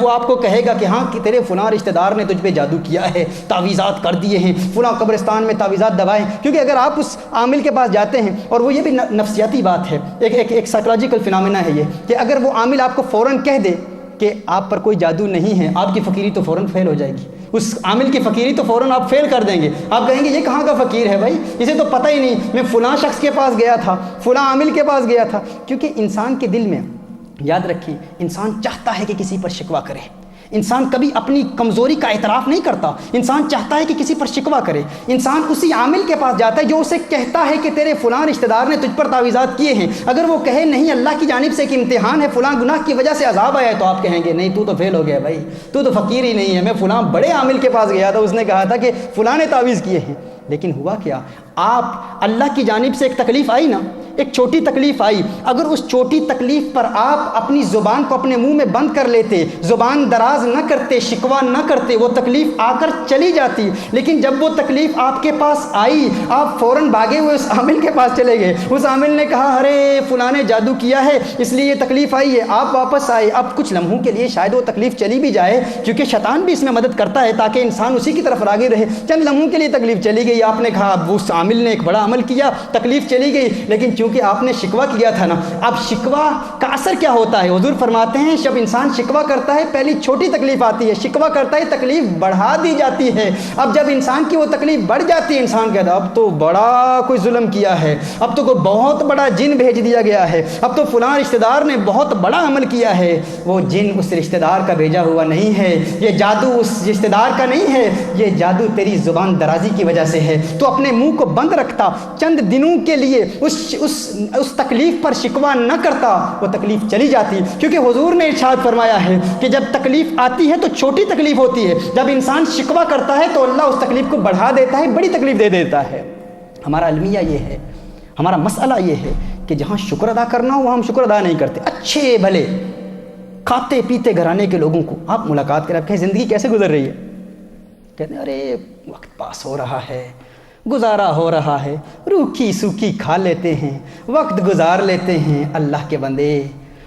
وہ آپ کو کہے گا کہ ہاں کہ تیرے فلاں رشتہ دار نے تجھ پہ جادو کیا ہے، تعویذات کر دیے ہیں، فلاں قبرستان میں تعویذات دبائے۔ کیونکہ اگر آپ اس عامل کے پاس جاتے ہیں، اور وہ یہ بھی نفسیاتی بات ہے، ایک سائیکولوجیکل فینومینا ہے یہ، کہ اگر وہ عامل آپ کو فوراً کہہ دے کہ آپ پر کوئی جادو نہیں ہے، آپ کی فقیری تو فوراً فیل ہو جائے گی، اس عامل کی فقیری تو فوراً آپ فیل کر دیں گے۔ آپ کہیں گے یہ کہاں کا فقیر ہے بھائی، اسے تو پتہ ہی نہیں، میں فلاں شخص کے پاس گیا تھا، فلاں عامل کے پاس گیا تھا۔ کیونکہ انسان کے دل میں، یاد رکھیں، انسان چاہتا ہے کہ کسی پر شکوہ کرے، انسان کبھی اپنی کمزوری کا اعتراف نہیں کرتا، انسان چاہتا ہے کہ کسی پر شکوہ کرے، انسان اسی عامل کے پاس جاتا ہے جو اسے کہتا ہے کہ تیرے فلاں رشتہ دار نے تجھ پر تعویذات کیے ہیں۔ اگر وہ کہے نہیں اللہ کی جانب سے ایک امتحان ہے، فلاں گناہ کی وجہ سے عذاب آیا ہے، تو آپ کہیں گے نہیں تو فیل ہو گیا بھائی، تو فقیر ہی نہیں ہے، میں فلاں بڑے عامل کے پاس گیا تھا، اس نے کہا تھا کہ فلاں نے تعویذ کیے ہیں۔ لیکن ہوا کیا؟ آپ اللہ کی جانب سے ایک تکلیف آئی نا، ایک چھوٹی تکلیف آئی، اگر اس چھوٹی تکلیف پر آپ اپنی زبان کو اپنے منہ میں بند کر لیتے، زبان دراز نہ کرتے، شکوہ نہ کرتے، وہ تکلیف آ کر چلی جاتی۔ لیکن جب وہ تکلیف آپ کے پاس آئی، آپ فوراً بھاگے ہوئے اس عامل کے پاس چلے گئے، اس عامل نے کہا ارے فلاں نے جادو کیا ہے اس لیے یہ تکلیف آئی ہے، آپ واپس آئے۔ اب کچھ لمحوں کے لیے شاید وہ تکلیف چلی بھی جائے، کیونکہ شیطان بھی اس میں مدد کرتا ہے تاکہ انسان اسی کی طرف راغب رہے۔ چند لمحوں کے لیے تکلیف چلی گئی، آپ نے کہا اب اس عامل نے ایک بڑا عمل کیا، تکلیف چلی گئی، لیکن چونکہ آپ نے شکوہ کیا تھا نا، اب شکوہ کا اثر کیا ہوتا ہے؟ حضور فرماتے ہیں جب انسان شکوہ کرتا ہے پہلی چھوٹی تکلیف آتی ہے، شکوہ کرتا ہے تکلیف بڑھا دی جاتی ہے۔ اب جب انسان کی وہ تکلیف بڑھ جاتی ہے، انسان کہتا ہے اب تو بڑا کوئی ظلم کیا ہے، اب تو کوئی بہت بڑا جن بھیج دیا گیا ہے، اب تو فلاں رشتہ دار نے بہت بڑا عمل کیا ہے۔ وہ جن اس رشتہ دار کا بھیجا ہوا نہیں ہے، یہ جادو اس رشتہ دار کا نہیں ہے، یہ جادو تیری زبان درازی کی وجہ سے ہے۔ تو اپنے منہ کو بند رکھتا، چند دنوں کے لیے اس تکلیف پر شکوہ نہ کرتا، وہ تکلیف چلی جاتی، کیونکہ حضور نے ارشاد فرمایا ہے کہ جب تکلیف آتی ہے تو چھوٹی تکلیف ہوتی ہے، جب انسان شکوہ کرتا ہے تو اللہ اس تکلیف کو بڑھا دیتا ہے، بڑی تکلیف دے دیتا ہے۔ ہمارا المیہ یہ ہے، ہمارا مسئلہ یہ ہے کہ جہاں شکر ادا کرنا ہو وہاں ہم شکر ادا نہیں کرتے۔ اچھے بھلے کھاتے پیتے گھرانے کے لوگوں کو آپ ملاقات کریں، آپ کہیں زندگی کیسے گزر رہی ہے، کہتے ہیں ارے وقت پاس ہو رہا ہے، گزارا ہو رہا ہے، روکھی سوکھی کھا لیتے ہیں، وقت گزار لیتے ہیں۔ اللہ کے بندے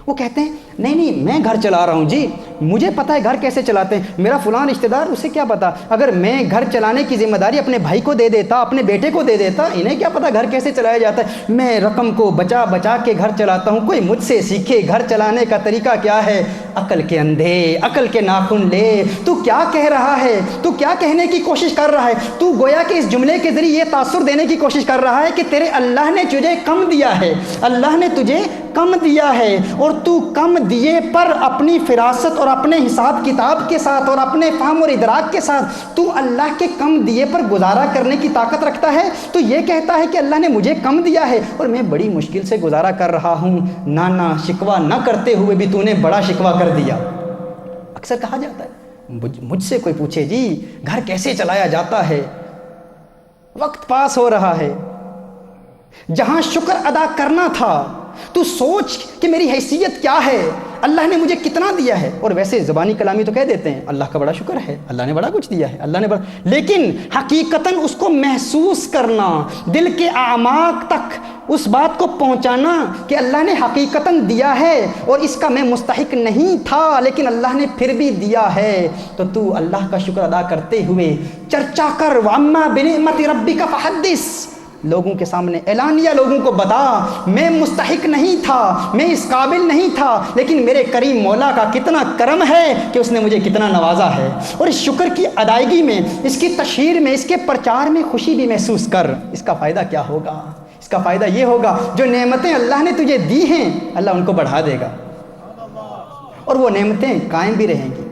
وہ کہتے ہیں نہیں میں گھر چلا رہا ہوں جی، مجھے پتہ ہے گھر کیسے چلاتے ہیں، میرا فلاں رشتہ دار اسے کیا پتہ، اگر میں گھر چلانے کی ذمہ داری اپنے بھائی کو دے دیتا، اپنے بیٹے کو دے دیتا، انہیں کیا پتہ گھر کیسے چلایا جاتا ہے، میں رقم کو بچا بچا کے گھر چلاتا ہوں، کوئی مجھ سے سیکھے گھر چلانے کا طریقہ کیا ہے۔ عقل کے اندھے، عقل کے ناخن لے، تو کیا کہہ رہا ہے، تو کیا کہنے کی کوشش کر رہا ہے، تو گویا کہ اس جملے کے ذریعے یہ تاثر دینے کی کوشش کر رہا ہے کہ تیرے اللہ نے تجھے کم دیا ہے، اللہ نے تجھے کم دیا ہے، اور تو کم دیے پر اپنی فراست اور اپنے حساب کتاب کے ساتھ اور اپنے فہم اور ادراک کے ساتھ تو اللہ کے کم دیے پر گزارا کرنے کی طاقت رکھتا ہے، تو یہ کہتا ہے کہ اللہ نے مجھے کم دیا ہے اور میں بڑی مشکل سے گزارا کر رہا ہوں، نانا شکوہ نہ کرتے ہوئے بھی تو نے بڑا شکوہ کر دیا۔ اکثر کہا جاتا ہے مجھ سے کوئی پوچھے جی گھر کیسے چلایا جاتا ہے، وقت پاس ہو رہا ہے، جہاں شکر ادا کرنا تھا تو سوچ کہ میری حیثیت کیا ہے، اللہ نے مجھے کتنا دیا ہے، اور ویسے زبانی کلامی تو کہہ دیتے ہیں اللہ کا بڑا شکر ہے، اللہ نے بڑا کچھ دیا ہے، اللہ نے بڑا، لیکن حقیقتاً اس کو محسوس کرنا، دل کے اعماق تک اس بات کو پہنچانا کہ اللہ نے حقیقتاً دیا ہے اور اس کا میں مستحق نہیں تھا لیکن اللہ نے پھر بھی دیا ہے، تو اللہ کا شکر ادا کرتے ہوئے چرچا کر، وَأَمَّا بِنِعْمَةِ رَبِّكَ فَحَدِّثْ، لوگوں کے سامنے اعلانیہ لوگوں کو بتا میں مستحق نہیں تھا، میں اس قابل نہیں تھا، لیکن میرے کریم مولا کا کتنا کرم ہے کہ اس نے مجھے کتنا نوازا ہے، اور اس شکر کی ادائیگی میں، اس کی تشہیر میں، اس کے پرچار میں خوشی بھی محسوس کر۔ اس کا فائدہ کیا ہوگا؟ اس کا فائدہ یہ ہوگا جو نعمتیں اللہ نے تجھے دی ہیں اللہ ان کو بڑھا دے گا، اور وہ نعمتیں قائم بھی رہیں گی۔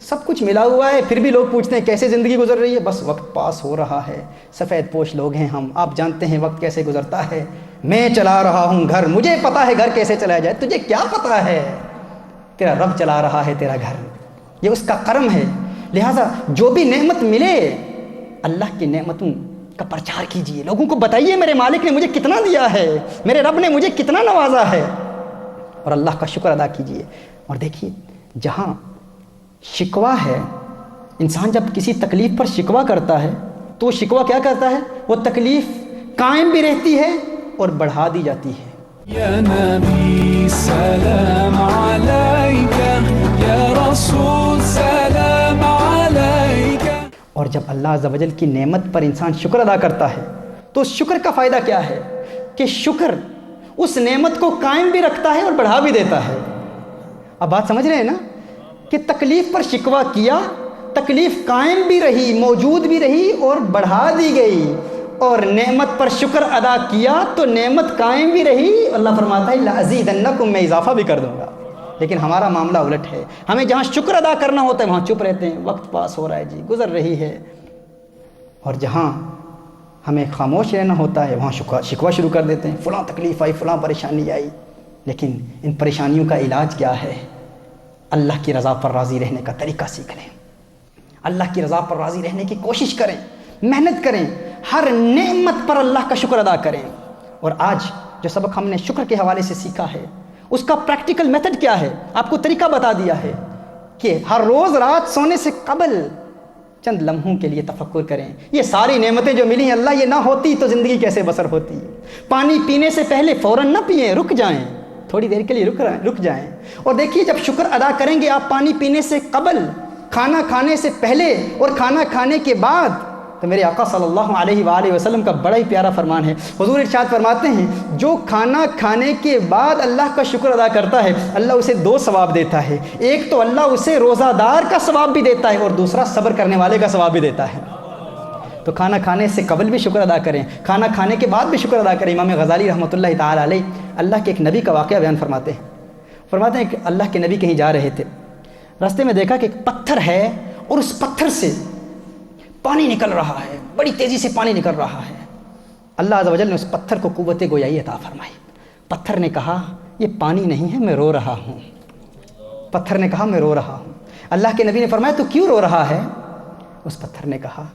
سب کچھ ملا ہوا ہے پھر بھی لوگ پوچھتے ہیں کیسے زندگی گزر رہی ہے، بس وقت پاس ہو رہا ہے، سفید پوش لوگ ہیں ہم، آپ جانتے ہیں وقت کیسے گزرتا ہے، میں چلا رہا ہوں گھر، مجھے پتا ہے گھر کیسے چلایا جائے، تجھے کیا پتا ہے، تیرا رب چلا رہا ہے تیرا گھر، یہ اس کا کرم ہے۔ لہٰذا جو بھی نعمت ملے اللہ کی نعمتوں کا پرچار کیجئے، لوگوں کو بتائیے میرے مالک نے مجھے کتنا دیا ہے، میرے رب نے مجھے کتنا نوازا ہے، اور اللہ کا شکر ادا کیجئے۔ اور دیکھیے جہاں شکوہ ہے، انسان جب کسی تکلیف پر شکوہ کرتا ہے تو وہ شکوہ کیا کرتا ہے، وہ تکلیف قائم بھی رہتی ہے اور بڑھا دی جاتی ہے۔ یا نبی سلام علیکہ، یا رسول سلام علیکہ۔ اور جب اللہ عز و جل کی نعمت پر انسان شکر ادا کرتا ہے تو اس شکر کا فائدہ کیا ہے کہ شکر اس نعمت کو قائم بھی رکھتا ہے اور بڑھا بھی دیتا ہے۔ اب بات سمجھ رہے ہیں نا کہ تکلیف پر شکوہ کیا، تکلیف قائم بھی رہی، موجود بھی رہی اور بڑھا دی گئی، اور نعمت پر شکر ادا کیا تو نعمت قائم بھی رہی، اللہ فرماتا ہے لَأَزِيدَنَّكُمْ، میں اضافہ بھی کر دوں گا۔ لیکن ہمارا معاملہ الٹ ہے، ہمیں جہاں شکر ادا کرنا ہوتا ہے وہاں چپ رہتے ہیں، وقت پاس ہو رہا ہے جی، گزر رہی ہے، اور جہاں ہمیں خاموش رہنا ہوتا ہے وہاں شکوہ شروع کر دیتے ہیں، فلاں تکلیف آئی، فلاں پریشانی آئی۔ لیکن ان پریشانیوں کا علاج کیا ہے؟ اللہ کی رضا پر راضی رہنے کا طریقہ سیکھ لیں، اللہ کی رضا پر راضی رہنے کی کوشش کریں، محنت کریں، ہر نعمت پر اللہ کا شکر ادا کریں۔ اور آج جو سبق ہم نے شکر کے حوالے سے سیکھا ہے، اس کا پریکٹیکل میتھڈ کیا ہے، آپ کو طریقہ بتا دیا ہے کہ ہر روز رات سونے سے قبل چند لمحوں کے لیے تفکر کریں۔ یہ ساری نعمتیں جو ملی ہیں اللہ، یہ نہ ہوتی تو زندگی کیسے بسر ہوتی؟ پانی پینے سے پہلے فوراً نہ پئیں، رک جائیں، تھوڑی دیر کے لیے رک جائیں۔ اور دیکھیے جب شکر ادا کریں گے آپ پانی پینے سے قبل، کھانا کھانے سے پہلے اور کھانا کھانے کے بعد، تو میرے آقا صلی اللہ علیہ وآلہ وسلم کا بڑا ہی پیارا فرمان ہے۔ حضور ارشاد فرماتے ہیں جو کھانا کھانے کے بعد اللہ کا شکر ادا کرتا ہے اللہ اسے 2 ثواب دیتا ہے، ایک تو اللہ اسے روزہ دار کا ثواب بھی دیتا ہے اور دوسرا صبر کرنے والے کا ثواب بھی دیتا ہے۔ تو کھانا کھانے سے قبل بھی شکر ادا کریں، کھانا کھانے کے بعد بھی شکر ادا کریں۔ امام غزالی رحمۃ اللہ تعالی علیہ اللہ کے ایک نبی کا واقعہ بیان فرماتے ہیں کہ اللہ کے نبی کہیں جا رہے تھے، راستے میں دیکھا کہ ایک پتھر ہے اور اس پتھر سے پانی نکل رہا ہے، بڑی تیزی سے پانی نکل رہا ہے۔ اللہ عز و جل نے اس پتھر کو قوت گویائی عطا فرمائی۔ پتھر نے کہا یہ پانی نہیں ہے، میں رو رہا ہوں۔ پتھر نے کہا میں رو رہا ہوں۔ اللہ کے نبی نے فرمایا تو کیوں رو رہا ہے؟ اس پتھر نے کہا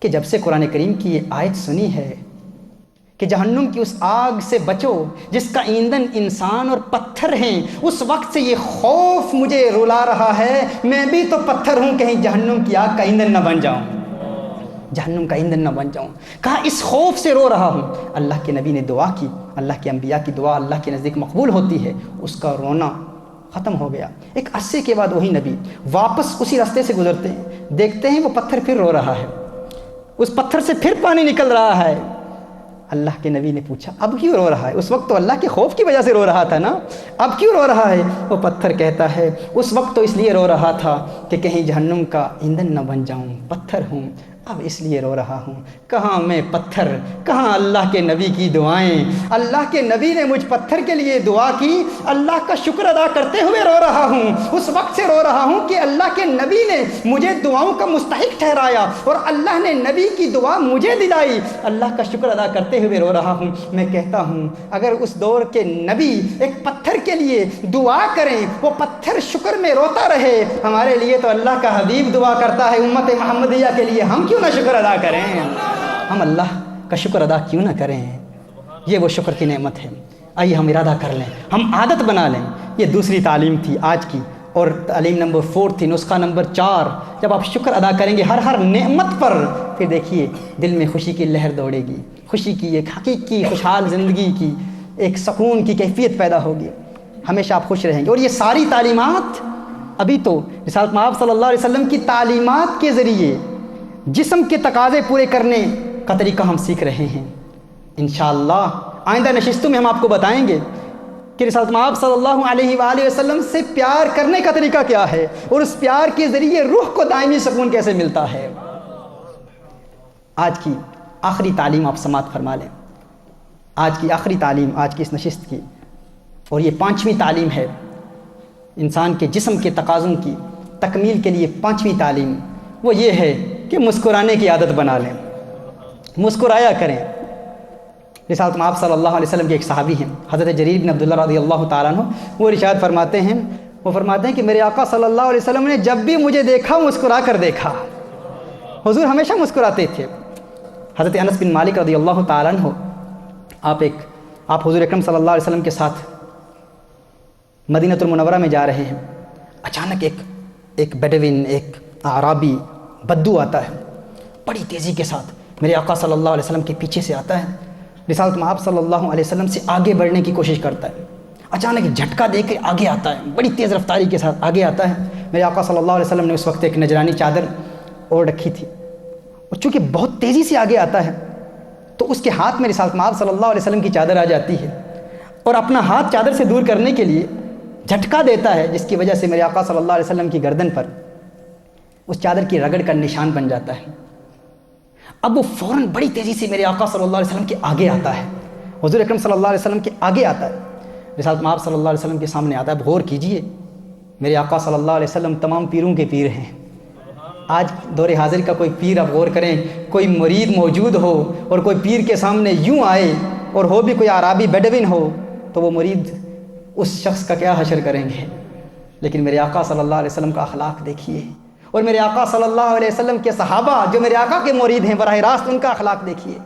کہ جب سے قرآن کریم کی یہ آیت سنی ہے کہ جہنم کی اس آگ سے بچو جس کا ایندھن انسان اور پتھر ہیں، اس وقت سے یہ خوف مجھے رلا رہا ہے میں بھی تو پتھر ہوں، کہیں جہنم کی آگ کا ایندھن نہ بن جاؤں، جہنم کا ایندھن نہ بن جاؤں۔ کہا اس خوف سے رو رہا ہوں۔ اللہ کے نبی نے دعا کی، اللہ کے انبیاء کی دعا اللہ کے نزدیک مقبول ہوتی ہے، اس کا رونا ختم ہو گیا۔ ایک عرصے کے بعد وہی نبی واپس اسی راستے سے گزرتے ہیں، دیکھتے ہیں وہ پتھر پھر رو رہا ہے، اس پتھر سے پھر پانی نکل رہا ہے۔ اللہ کے نبی نے پوچھا اب کیوں رو رہا ہے؟ اس وقت تو اللہ کے خوف کی وجہ سے رو رہا تھا نا، اب کیوں رو رہا ہے؟ وہ پتھر کہتا ہے اس وقت تو اس لیے رو رہا تھا کہ کہیں جہنم کا ایندھن نہ بن جاؤں، پتھر ہوں، اب اس لیے رو رہا ہوں۔ کہاں میں پتھر، کہاں اللہ کے نبی کی دعائیں؟ اللہ کے نبی نے مجھ پتھر کے لیے دعا کی، اللہ کا شکر ادا کرتے ہوئے رو رہا ہوں، اس وقت سے رو رہا ہوں کہ اللہ کے نبی نے مجھے دعاؤں کا مستحق ٹھہرایا اور اللہ نے نبی کی دعا مجھے دلائی، اللہ کا شکر ادا کرتے ہوئے رو رہا ہوں۔ میں کہتا ہوں اگر اس دور کے نبی ایک پتھر کے لیے دعا کریں، وہ پتھر شکر میں روتا رہے، ہمارے لیے تو اللہ کا حبیب دعا کرتا ہے امت محمدیہ کے لیے، ہم کیوں نہ شکر ادا کریں؟ ہم اللہ کا شکر ادا کیوں نہ کریں؟ یہ وہ شکر کی نعمت ہے۔ آئیے ہم ارادہ کر لیں، ہم عادت بنا لیں۔ یہ دوسری تعلیم تھی آج کی، اور تعلیم نمبر 4 تھی، نسخہ نمبر 4۔ جب آپ شکر ادا کریں گے ہر نعمت پر، پھر دیکھیے دل میں خوشی کی لہر دوڑے گی، خوشی کی ایک حقیقی خوشحال زندگی کی ایک سکون کی کیفیت پیدا ہوگی، ہمیشہ آپ خوش رہیں گے۔ اور یہ ساری تعلیمات ابھی تو رسالت مآب صلی اللہ علیہ وسلم کی تعلیمات کے ذریعے جسم کے تقاضے پورے کرنے کا طریقہ ہم سیکھ رہے ہیں۔ انشاءاللہ آئندہ نشستوں میں ہم آپ کو بتائیں گے کہ رسالت مآب صلی اللہ علیہ وآلہ وسلم سے پیار کرنے کا طریقہ کیا ہے اور اس پیار کے ذریعے روح کو دائمی سکون کیسے ملتا ہے۔ آج کی آخری تعلیم آپ سماعت فرما لیں، آج کی آخری تعلیم آج کی اس نشست کی، اور یہ 5ویں تعلیم ہے انسان کے جسم کے تقاضوں کی تکمیل کے لیے۔ 5ویں تعلیم وہ یہ ہے کہ مسکرانے کی عادت بنا لیں، مسکرایا کریں۔ رسالت مآب صلی اللہ علیہ وسلم کے ایک صحابی ہیں حضرت جریر بن عبداللہ رضی اللہ تعالیٰ عنہ، وہ ارشاد فرماتے ہیں کہ میرے آقا صلی اللہ علیہ وسلم نے جب بھی مجھے دیکھا مسکرا کر دیکھا۔ حضور ہمیشہ مسکراتے تھے۔ حضرت انس بن مالک رضی اللہ تعالیٰ عنہ آپ حضور اکرم صلی اللہ علیہ وسلم کے ساتھ مدینہ المنورہ میں جا رہے ہیں، اچانک ایک بیڈوین، ایک اعرابی بدو آتا ہے، بڑی تیزی کے ساتھ میرے آقا صلی اللہ علیہ وسلم کے پیچھے سے آتا ہے، رسالت مآب صلی اللہ علیہ وسلم سے آگے بڑھنے کی کوشش کرتا ہے، اچانک جھٹکا دے کے آگے آتا ہے، بڑی تیز رفتاری کے ساتھ آگے آتا ہے۔ میرے آقا صلی اللہ علیہ وسلم نے اس وقت ایک نجرانی چادر اوڑھ رکھی تھی، اور چونکہ بہت تیزی سے آگے آتا ہے تو اس کے ہاتھ میں رسالت مآب صلی اللہ علیہ وسلم کی چادر آ جاتی ہے، اور اپنا ہاتھ چادر سے دور کرنے کے لیے جھٹکا دیتا ہے، جس کی وجہ سے میرے آقا صلی اللہ علیہ وسلم کی گردن پر اس چادر کی رگڑ کا نشان بن جاتا ہے۔ اب وہ فوراً بڑی تیزی سے میرے آقا صلی اللہ علیہ وسلم کے آگے آتا ہے، حضور اکرم صلی اللہ علیہ وسلم کے آگے آتا ہے، رسالت مآب صلی اللہ علیہ وسلم کے سامنے آتا ہے۔ اب غور کیجئے، میرے آقا صلی اللہ علیہ وسلم تمام پیروں کے پیر ہیں۔ آج دور حاضر کا کوئی پیر، اب غور کریں، کوئی مرید موجود ہو اور کوئی پیر کے سامنے یوں آئے اور ہو بھی کوئی عرابی بیڈوین ہو، تو وہ مرید اس شخص کا کیا حشر کریں گے۔ لیکن میرے آقا صلی اللہ علیہ وسلم کا اخلاق دیکھیے، اور میرے آقا صلی اللہ علیہ وسلم کے صحابہ جو میرے آقا کے مرید ہیں براہ راست، ان کا اخلاق دیکھیے۔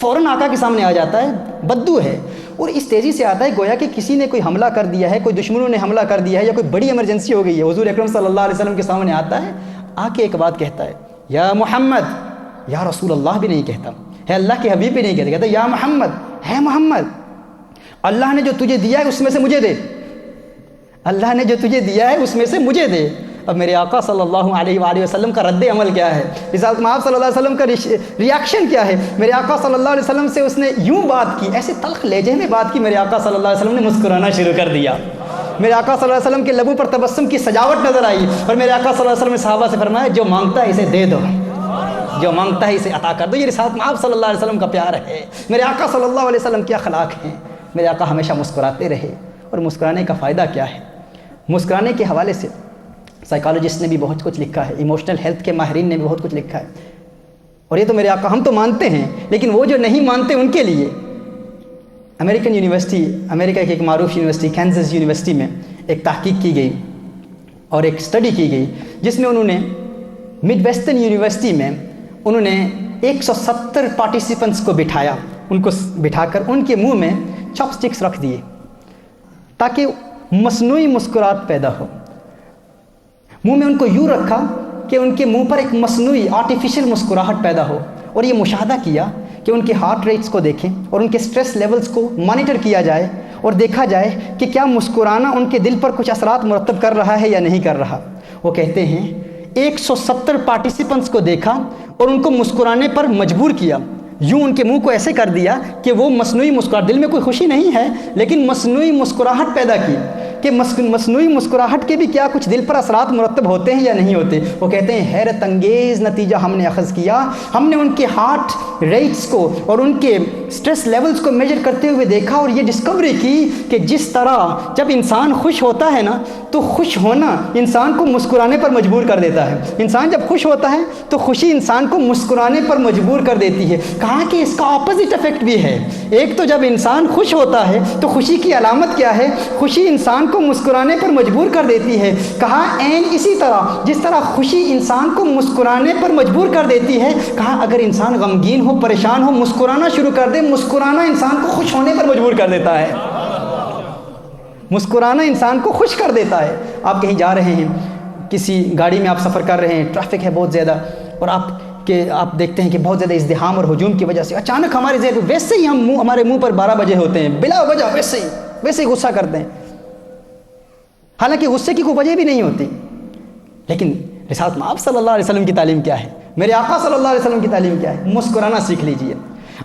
فوراً آقا کے سامنے آ جاتا ہے، بدو ہے، اور اس تیزی سے آتا ہے گویا کہ کسی نے کوئی حملہ کر دیا ہے، کوئی دشمنوں نے حملہ کر دیا ہے یا کوئی بڑی ایمرجنسی ہو گئی ہے. حضور اکرم صلی اللہ علیہ وسلم کے سامنے آتا ہے، آ کے ایک بات کہتا ہے، یا محمد، یا رسول اللہ بھی نہیں کہتا، ہے اللہ کے حبیب بھی نہیں کہتا، کہتا یا محمد، ہے محمد، اللہ نے جو تجھے دیا ہے اس میں سے مجھے دے، اللہ نے جو تجھے دیا ہے اس میں سے مجھے دے. اب میرے آقا صلی اللہ علیہ وآلہ وسلم کا رد عمل کیا ہے؟ رسالت مآب صلی اللہ علیہ وسلم کا ریاکشن کیا ہے؟ میرے آقا صلی اللہ علیہ وسلم سے اس نے یوں بات کی، ایسے تلخ لہجے میں بات کی، میرے آقا صلی اللہ علیہ وسلم نے مسکرانا شروع کر دیا. میرے آقا صلی اللہ علیہ وسلم کے لبوں پر تبسم کی سجاوٹ نظر آئی، اور میرے آقا صلی اللہ علیہ وسلم نے صحابہ سے فرمایا جو مانگتا ہے اسے دے دو، جو مانگتا ہے اسے عطا کر دو. یہ رسالت مآب صلی اللہ علیہ وسلم کا پیار ہے. میرے آقا صلی اللہ علیہ وسلم کے اخلاق ہیں. میرے آقا ہمیشہ مسکراتے رہے. اور مسکرانے کا فائدہ کیا ہے؟ مسکرانے کے حوالے سے سائیکالوجسٹ نے بھی بہت کچھ لکھا ہے، ایموشنل ہیلتھ کے ماہرین نے بھی بہت کچھ لکھا ہے. اور یہ تو میرے آقا ہم تو مانتے ہیں، لیکن وہ جو نہیں مانتے ان کے لیے امریکن یونیورسٹی، امریکہ کی ایک معروف یونیورسٹی کینزس یونیورسٹی میں ایک تحقیق کی گئی اور ایک اسٹڈی کی گئی جس میں انہوں نے مڈ ویسٹرن یونیورسٹی میں انہوں نے 170 پارٹیسپنٹس کو بٹھایا، ان کو بٹھا کر ان کے منہ میں چاپ سٹکس رکھ دیے تاکہ مصنوعی مسکراہٹ پیدا ہو. منہ میں ان کو یوں رکھا کہ ان کے منہ پر ایک مصنوعی آرٹیفیشل مسکراہٹ پیدا ہو، اور یہ مشاہدہ کیا کہ ان کے ہارٹ ریٹس کو دیکھیں اور ان کے سٹریس لیولز کو مانیٹر کیا جائے اور دیکھا جائے کہ کیا مسکرانا ان کے دل پر کچھ اثرات مرتب کر رہا ہے یا نہیں کر رہا. وہ کہتے ہیں 170 پارٹیسپنٹس کو دیکھا اور ان کو مسکرانے پر مجبور کیا، یوں ان کے منہ کو ایسے کر دیا کہ وہ مصنوعی مسکراہٹ، دل میں کوئی خوشی نہیں ہے لیکن مصنوعی مسکراہٹ پیدا کی کہ مصنوعی مسکراہٹ کے بھی کیا کچھ دل پر اثرات مرتب ہوتے ہیں یا نہیں ہوتے. وہ کہتے ہیں حیرت انگیز نتیجہ ہم نے اخذ کیا. ہم نے ان کے ہارٹ ریٹس کو اور ان کے سٹریس لیولز کو میجر کرتے ہوئے دیکھا اور یہ ڈسکوری کی کہ جس طرح جب انسان خوش ہوتا ہے نا تو خوش ہونا انسان کو مسکرانے پر مجبور کر دیتا ہے. انسان جب خوش ہوتا ہے تو خوشی انسان کو مسکرانے پر مجبور کر دیتی ہے. کہا کہ اس کا اپوزٹ افیکٹ بھی ہے. ایک تو جب انسان خوش ہوتا ہے تو خوشی کی علامت کیا ہے؟ خوشی انسان کو مسکرانے پر مجبور کر دیتی ہے. کہا عین اسی طرح جس طرح خوشی انسان کو مسکرانے پر مجبور کر دیتی ہے، کہا اگر انسان غمگین ہو، پریشان ہو، مسکرانا شروع کر دے، مسکرانا انسان کو خوش ہونے پر مجبور کر دیتا ہے. مسکرانا انسان کو خوش کر دیتا ہے. آپ کہیں جا رہے ہیں، کسی گاڑی میں آپ سفر کر رہے ہیں، ٹریفک ہے بہت زیادہ، اور آپ دیکھتے ہیں کہ بہت زیادہ ازدحام اور ہجوم کی وجہ سے اچانک ہمارے ذہن ویسے ہی ہمارے منہ پر 12 بجے ہوتے ہیں، بلا وجہ ویسے ہی غصہ کرتے ہیں، حالانکہ غصے کی کوئی وجہ بھی نہیں ہوتی. لیکن رسالت مآب صلی اللہ علیہ وسلم کی تعلیم کیا ہے؟ میرے آقا صلی اللہ علیہ وسلم کی تعلیم کیا ہے؟ مسکرانا سیکھ لیجئے.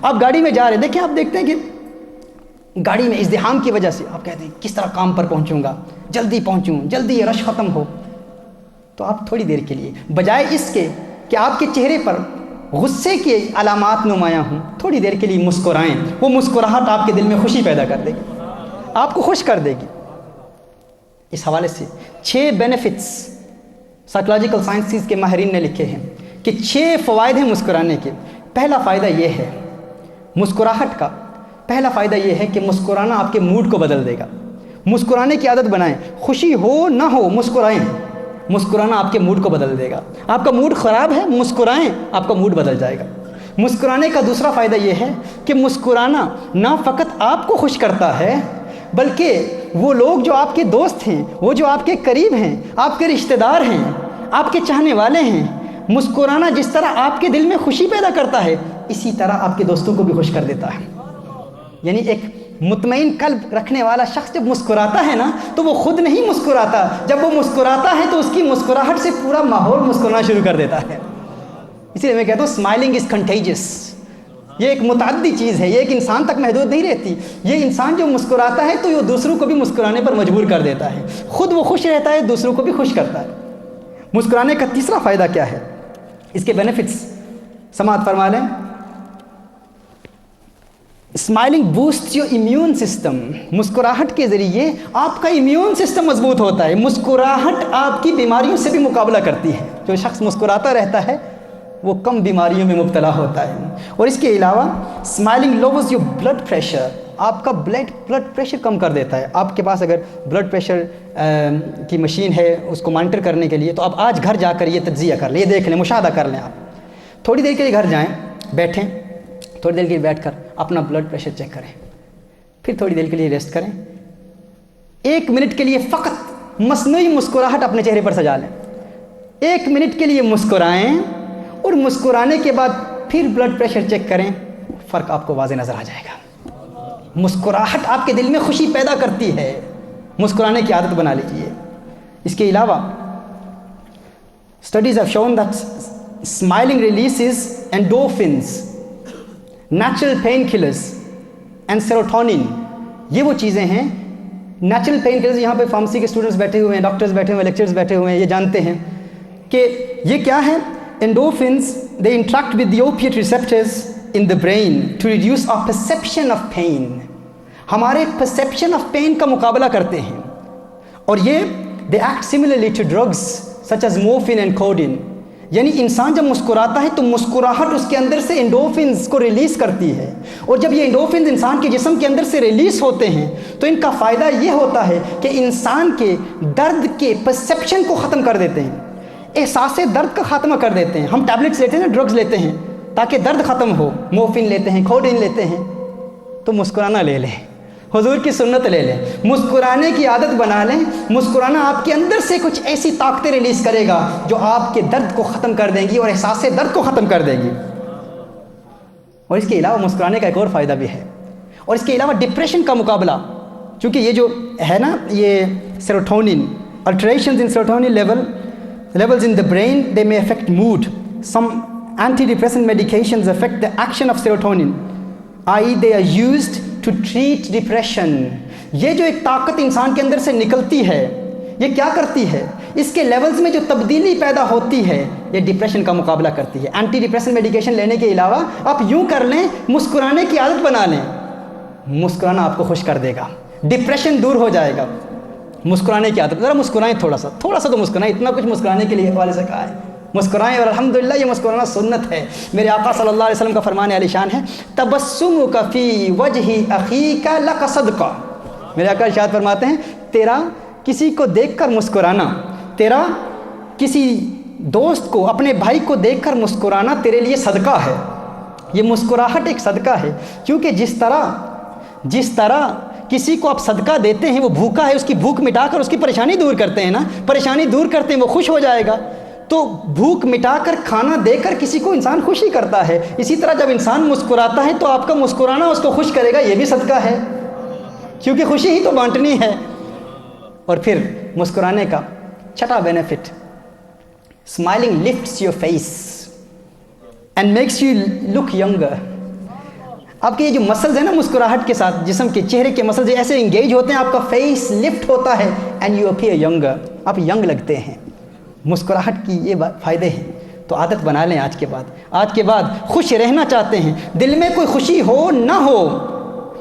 آپ گاڑی میں جا رہے ہیں، دیکھیں آپ دیکھتے ہیں کہ گاڑی میں ازدحام کی وجہ سے آپ کہتے ہیں کس طرح کام پر پہنچوں گا، جلدی پہنچوں، جلدی یہ رش ختم ہو. تو آپ تھوڑی دیر کے لیے بجائے اس کے کہ آپ کے چہرے پر غصے کے علامات نمایاں ہوں، تھوڑی دیر کے لیے مسکرائیں. وہ مسکراہٹ آپ کے دل میں خوشی پیدا کر دے گی، آپ کو خوش کر دے گی. اس حوالے سے 6 بینیفٹس سائیکولوجیکل سائنسز کے ماہرین نے لکھے ہیں کہ 6 فوائد ہیں مسکرانے کے. پہلا فائدہ یہ ہے مسکراہٹ کا، پہلا فائدہ یہ ہے کہ مسکرانا آپ کے موڈ کو بدل دے گا. مسکرانے کی عادت بنائیں، خوشی ہو نہ ہو مسکرائیں. مسکرانا آپ کے موڈ کو بدل دے گا. آپ کا موڈ خراب ہے، مسکرائیں، آپ کا موڈ بدل جائے گا. مسکرانے کا دوسرا فائدہ یہ ہے کہ مسکرانا نہ فقط آپ کو خوش کرتا ہے بلکہ وہ لوگ جو آپ کے دوست ہیں، وہ جو آپ کے قریب ہیں، آپ کے رشتہ دار ہیں، آپ کے چاہنے والے ہیں، مسکرانا جس طرح آپ کے دل میں خوشی پیدا کرتا ہے اسی طرح آپ کے دوستوں کو بھی خوش کر دیتا ہے. یعنی ایک مطمئن قلب رکھنے والا شخص جب مسکراتا ہے نا تو وہ خود نہیں مسکراتا، جب وہ مسکراتا ہے تو اس کی مسکراہٹ سے پورا ماحول مسکرانا شروع کر دیتا ہے. اسی لیے میں کہتا ہوں اسمائلنگ از کنٹیجس. یہ ایک متعدی چیز ہے، یہ ایک انسان تک محدود نہیں رہتی. یہ انسان جو مسکراتا ہے تو وہ دوسروں کو بھی مسکرانے پر مجبور کر دیتا ہے. خود وہ خوش رہتا ہے، دوسروں کو بھی خوش کرتا ہے. مسکرانے کا تیسرا فائدہ کیا ہے؟ اس کے بینیفٹس سماعت فرما لیں. Smiling boost your immune system. مسکراہٹ کے ذریعے آپ کا امیون سسٹم مضبوط ہوتا ہے. مسکراہٹ آپ کی بیماریوں سے بھی مقابلہ کرتی ہے. جو شخص مسکراتا رہتا ہے وہ کم بیماریوں میں مبتلا ہوتا ہے. اور اس کے علاوہ smiling lowers your blood pressure. آپ کا بلڈ پریشر کم کر دیتا ہے. آپ کے پاس اگر بلڈ پریشر کی مشین ہے اس کو مانیٹر کرنے کے لیے تو آپ آج گھر جا کر یہ تجزیہ کر لیں، یہ دیکھ لیں، مشاہدہ کر لیں. آپ تھوڑی دیر کے لیے گھر جائیں، بیٹھیں، تھوڑی دیر کے لیے بیٹھ کر اپنا بلڈ پریشر چیک کریں. پھر تھوڑی دیر کے لیے ریسٹ کریں. 1 منٹ کے لیے فقط مصنوعی مسکراہٹ اپنے چہرے پر سجا لیں. 1 منٹ کے لیے مسکرائیں اور مسکرانے کے بعد پھر بلڈ پریشر چیک کریں. فرق آپ کو واضح نظر آ جائے گا. مسکراہٹ آپ کے دل میں خوشی پیدا کرتی ہے. مسکرانے کی عادت بنا لیجیے. اس کے علاوہ studies have shown that smiling releases endorphins, natural painkillers and serotonin. یہ وہ چیزیں ہیں نیچرل پین کلرز. یہاں پہ فارمیسی کے اسٹوڈنٹس بیٹھے ہوئے ہیں, ڈاکٹرز بیٹھے ہوئے ہیں, لیکچرز بیٹھے ہوئے ہیں, یہ جانتے ہیں کہ یہ کیا ہے. endorphins they interact with the opiate receptors in the brain to reduce our perception of pain. ہمارے perception of pain کا مقابلہ کرتے ہیں. اور یہ they act similarly to drugs such as morphine and codeine. یعنی انسان جب مسکراتا ہے تو مسکراہٹ اس کے اندر سے انڈورفنز کو ریلیز کرتی ہے, اور جب یہ انڈورفنز انسان کے جسم کے اندر سے ریلیز ہوتے ہیں تو ان کا فائدہ یہ ہوتا ہے کہ انسان کے درد کے پرسیپشن کو ختم کر دیتے ہیں, احساس درد کا خاتمہ کر دیتے ہیں. ہم ٹیبلٹس لیتے ہیں, ڈرگز لیتے ہیں تاکہ درد ختم ہو, مورفین لیتے ہیں, کوڈین لیتے ہیں. تو مسکرانا لے لیں, حضور کی سنت لے لیں, مسکرانے کی عادت بنا لیں. مسکرانا آپ کے اندر سے کچھ ایسی طاقتیں ریلیز کرے گا جو آپ کے درد کو ختم کر دیں گی اور احساس درد کو ختم کر دیں گی. اور اس کے علاوہ مسکرانے کا ایک اور فائدہ بھی ہے. اور اس کے علاوہ ڈپریشن کا مقابلہ, چونکہ یہ جو ہے نا یہ serotonin, alterations in serotonin levels in the brain, they may affect mood. Some antidepressant medications affect the action of serotonin, i.e. they are used to treat depression. یہ جو ایک طاقت انسان کے اندر سے نکلتی ہے, یہ کیا کرتی ہے, اس کے لیولز میں جو تبدیلی پیدا ہوتی ہے یہ ڈپریشن کا مقابلہ کرتی ہے. اینٹی ڈپریسنٹ میڈیکیشن لینے کے علاوہ آپ یوں کر لیں, مسکرانے کی عادت بنا لیں. مسکرانا آپ کو خوش کر دے گا, ڈپریشن دور ہو جائے گا. مسکرانے کی عادت, ذرا مسکرائیں, تھوڑا سا تو مسکرائیں. اتنا کچھ مسکرانے کے لیے حوالے سے کہا ہے, مسکرائیں. اور الحمدللہ یہ مسکرانا سنت ہے. میرے آقا صلی اللہ علیہ وسلم کا فرمان علی شان ہے, تبسمک فی وجہ اخیک لک صدقہ. میرے آقا ارشاد فرماتے ہیں تیرا کسی کو دیکھ کر مسکرانا, تیرا کسی دوست کو, اپنے بھائی کو دیکھ کر مسکرانا تیرے لیے صدقہ ہے. یہ مسکراہٹ ایک صدقہ ہے, کیونکہ جس طرح کسی کو آپ صدقہ دیتے ہیں, وہ بھوکا ہے, اس کی بھوک مٹا کر اس کی پریشانی دور کرتے ہیں نا, پریشانی دور کرتے ہیں, وہ خوش ہو جائے گا. تو بھوک مٹا کر کھانا دے کر کسی کو انسان خوشی کرتا ہے. اسی طرح جب انسان مسکراتا ہے تو آپ کا مسکرانا اس کو خوش کرے گا, یہ بھی صدقہ ہے, کیونکہ خوشی ہی تو بانٹنی ہے. اور پھر مسکرانے کا چھٹا benefit, smiling lifts your face and makes you look younger. آپ کے یہ جو مسلز ہیں نا مسکراہٹ کے ساتھ, جسم کے چہرے کے مسلز ایسے انگیج ہوتے ہیں, آپ کا فیس لفٹ ہوتا ہے اینڈ یو اپیئر ینگر, آپ ینگ لگتے ہیں. مسکراہٹ کی یہ فائدے ہیں. تو عادت بنا لیں آج کے بعد خوش رہنا چاہتے ہیں, دل میں کوئی خوشی ہو نہ ہو,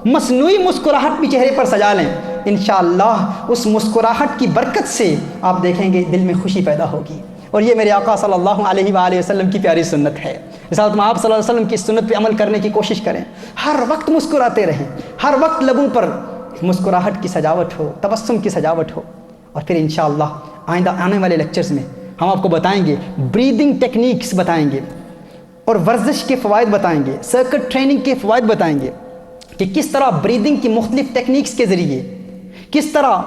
مصنوعی مسکراہٹ بھی چہرے پر سجا لیں. انشاءاللہ اس مسکراہٹ کی برکت سے آپ دیکھیں گے دل میں خوشی پیدا ہوگی. اور یہ میرے آقا صلی اللہ علیہ وآلہ وسلم کی پیاری سنت ہے. رسالت میں آپ صلی اللہ علیہ وسلم کی سنت پہ عمل کرنے کی کوشش کریں, ہر وقت مسکراتے رہیں, ہر وقت لبوں پر مسکراہٹ کی سجاوٹ ہو, تبسم کی سجاوٹ ہو. اور پھر انشاءاللہ آئندہ آنے والے لیکچرز میں ہم آپ کو بتائیں گے, بریدنگ ٹیکنیکس بتائیں گے, اور ورزش کے فوائد بتائیں گے, سرکٹ ٹریننگ کے فوائد بتائیں گے کہ کس طرح بریدنگ کی مختلف ٹیکنیکس کے ذریعے, کس طرح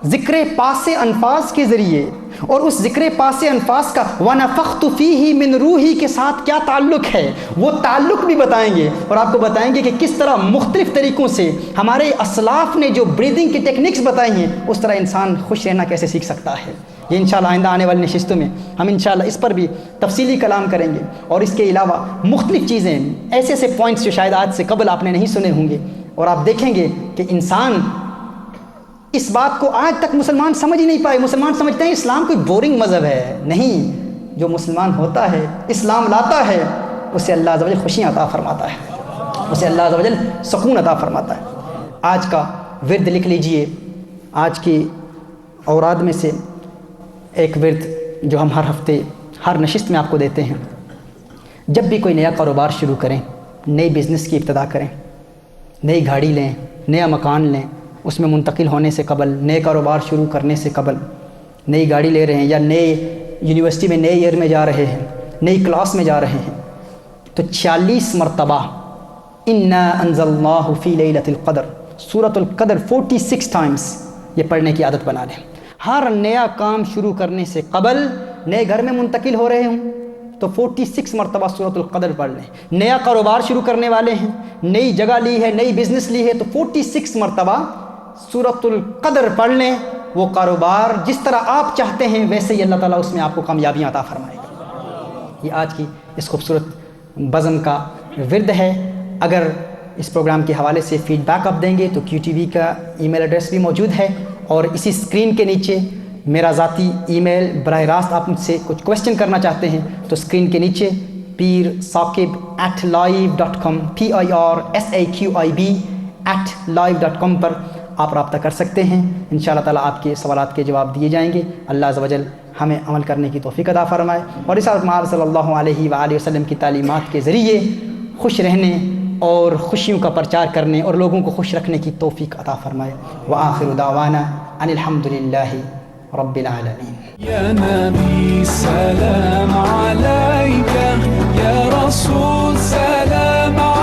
ذکر پاس انفاس کے ذریعے, اور اس ذکر پاس انفاس کا وَنَفَخْتُ فِيهِ مِن رُوحِي کے ساتھ کیا تعلق ہے, وہ تعلق بھی بتائیں گے. اور آپ کو بتائیں گے کہ کس طرح مختلف طریقوں سے ہمارے اسلاف نے جو بریدنگ کی ٹیکنیکس بتائی ہیں, اس طرح انسان خوش رہنا کیسے سیکھ سکتا ہے. یہ انشاءاللہ آئندہ آنے والی نشستوں میں ہم انشاءاللہ اس پر بھی تفصیلی کلام کریں گے. اور اس کے علاوہ مختلف چیزیں, ایسے پوائنٹس جو شاید آج سے قبل آپ نے نہیں سنے ہوں گے, اور آپ دیکھیں گے کہ انسان اس بات کو آج تک مسلمان سمجھ ہی نہیں پائے. مسلمان سمجھتے ہیں اسلام کوئی بورنگ مذہب ہے. نہیں, جو مسلمان ہوتا ہے, اسلام لاتا ہے, اسے اللہ عز و جل خوشیاں عطا فرماتا ہے, اسے اللہ عز و جل سکون عطا فرماتا ہے. آج کا ورد لکھ لیجئے, آج کی اوراد میں سے ایک ورد جو ہم ہر ہفتے ہر نشست میں آپ کو دیتے ہیں. جب بھی کوئی نیا کاروبار شروع کریں, نئی بزنس کی ابتدا کریں, نئی گاڑی لیں, نیا مکان لیں, اس میں منتقل ہونے سے قبل, نئے کاروبار شروع کرنے سے قبل, نئی گاڑی لے رہے ہیں یا نئے یونیورسٹی میں نئے ایئر میں جا رہے ہیں, نئی کلاس میں جا رہے ہیں, تو 46 مرتبہ اِنَّا أَنزَلْنَاهُ فِي لَيْلَةِ الْقَدْرِ سورۃ القدر 46 ٹائمز یہ پڑھنے کی عادت بنا لیں۔ ہر نیا کام شروع کرنے سے قبل نئے گھر میں منتقل ہو رہے ہوں تو 46 مرتبہ سورۃ القدر پڑھ لیں۔ نیا کاروبار شروع کرنے والے ہیں، نئی جگہ لی ہے، نئی بزنس لی ہے تو 46 مرتبہ سورۃ القدر پڑھ لیں۔ وہ کاروبار جس طرح آپ چاہتے ہیں ویسے ہی اللہ تعالیٰ اس میں آپ کو کامیابیاں عطا فرمائے گا۔ یہ آج کی اس خوبصورت بزم کا ورد ہے۔ اگر اس پروگرام کے حوالے سے فیڈ بیک آپ دیں گے تو QTV کا ای میل ایڈریس بھی موجود ہے، اور اسی اسکرین کے نیچے میرا ذاتی ای میل، براہ راست آپ مجھ سے کچھ کویسچن کرنا چاہتے ہیں تو اسکرین کے نیچے peersaqib@live.com PIRSAQIB@live.com پر آپ رابطہ کر سکتے ہیں۔ انشاءاللہ تعالیٰ آپ کے سوالات کے جواب دیے جائیں گے۔ اللہ عز و جل ہمیں عمل کرنے کی توفیق عطا فرمائے، اور اس محمد صلی اللہ علیہ وآلہ وسلم کی تعلیمات کے ذریعے خوش رہنے اور خوشیوں کا پرچار کرنے اور لوگوں کو خوش رکھنے کی توفیق عطا فرمائے۔ وآخر دعوانا ان الحمد للہ رب العالمین۔ يا نبي سلام عليك، يا رسول سلام عليك.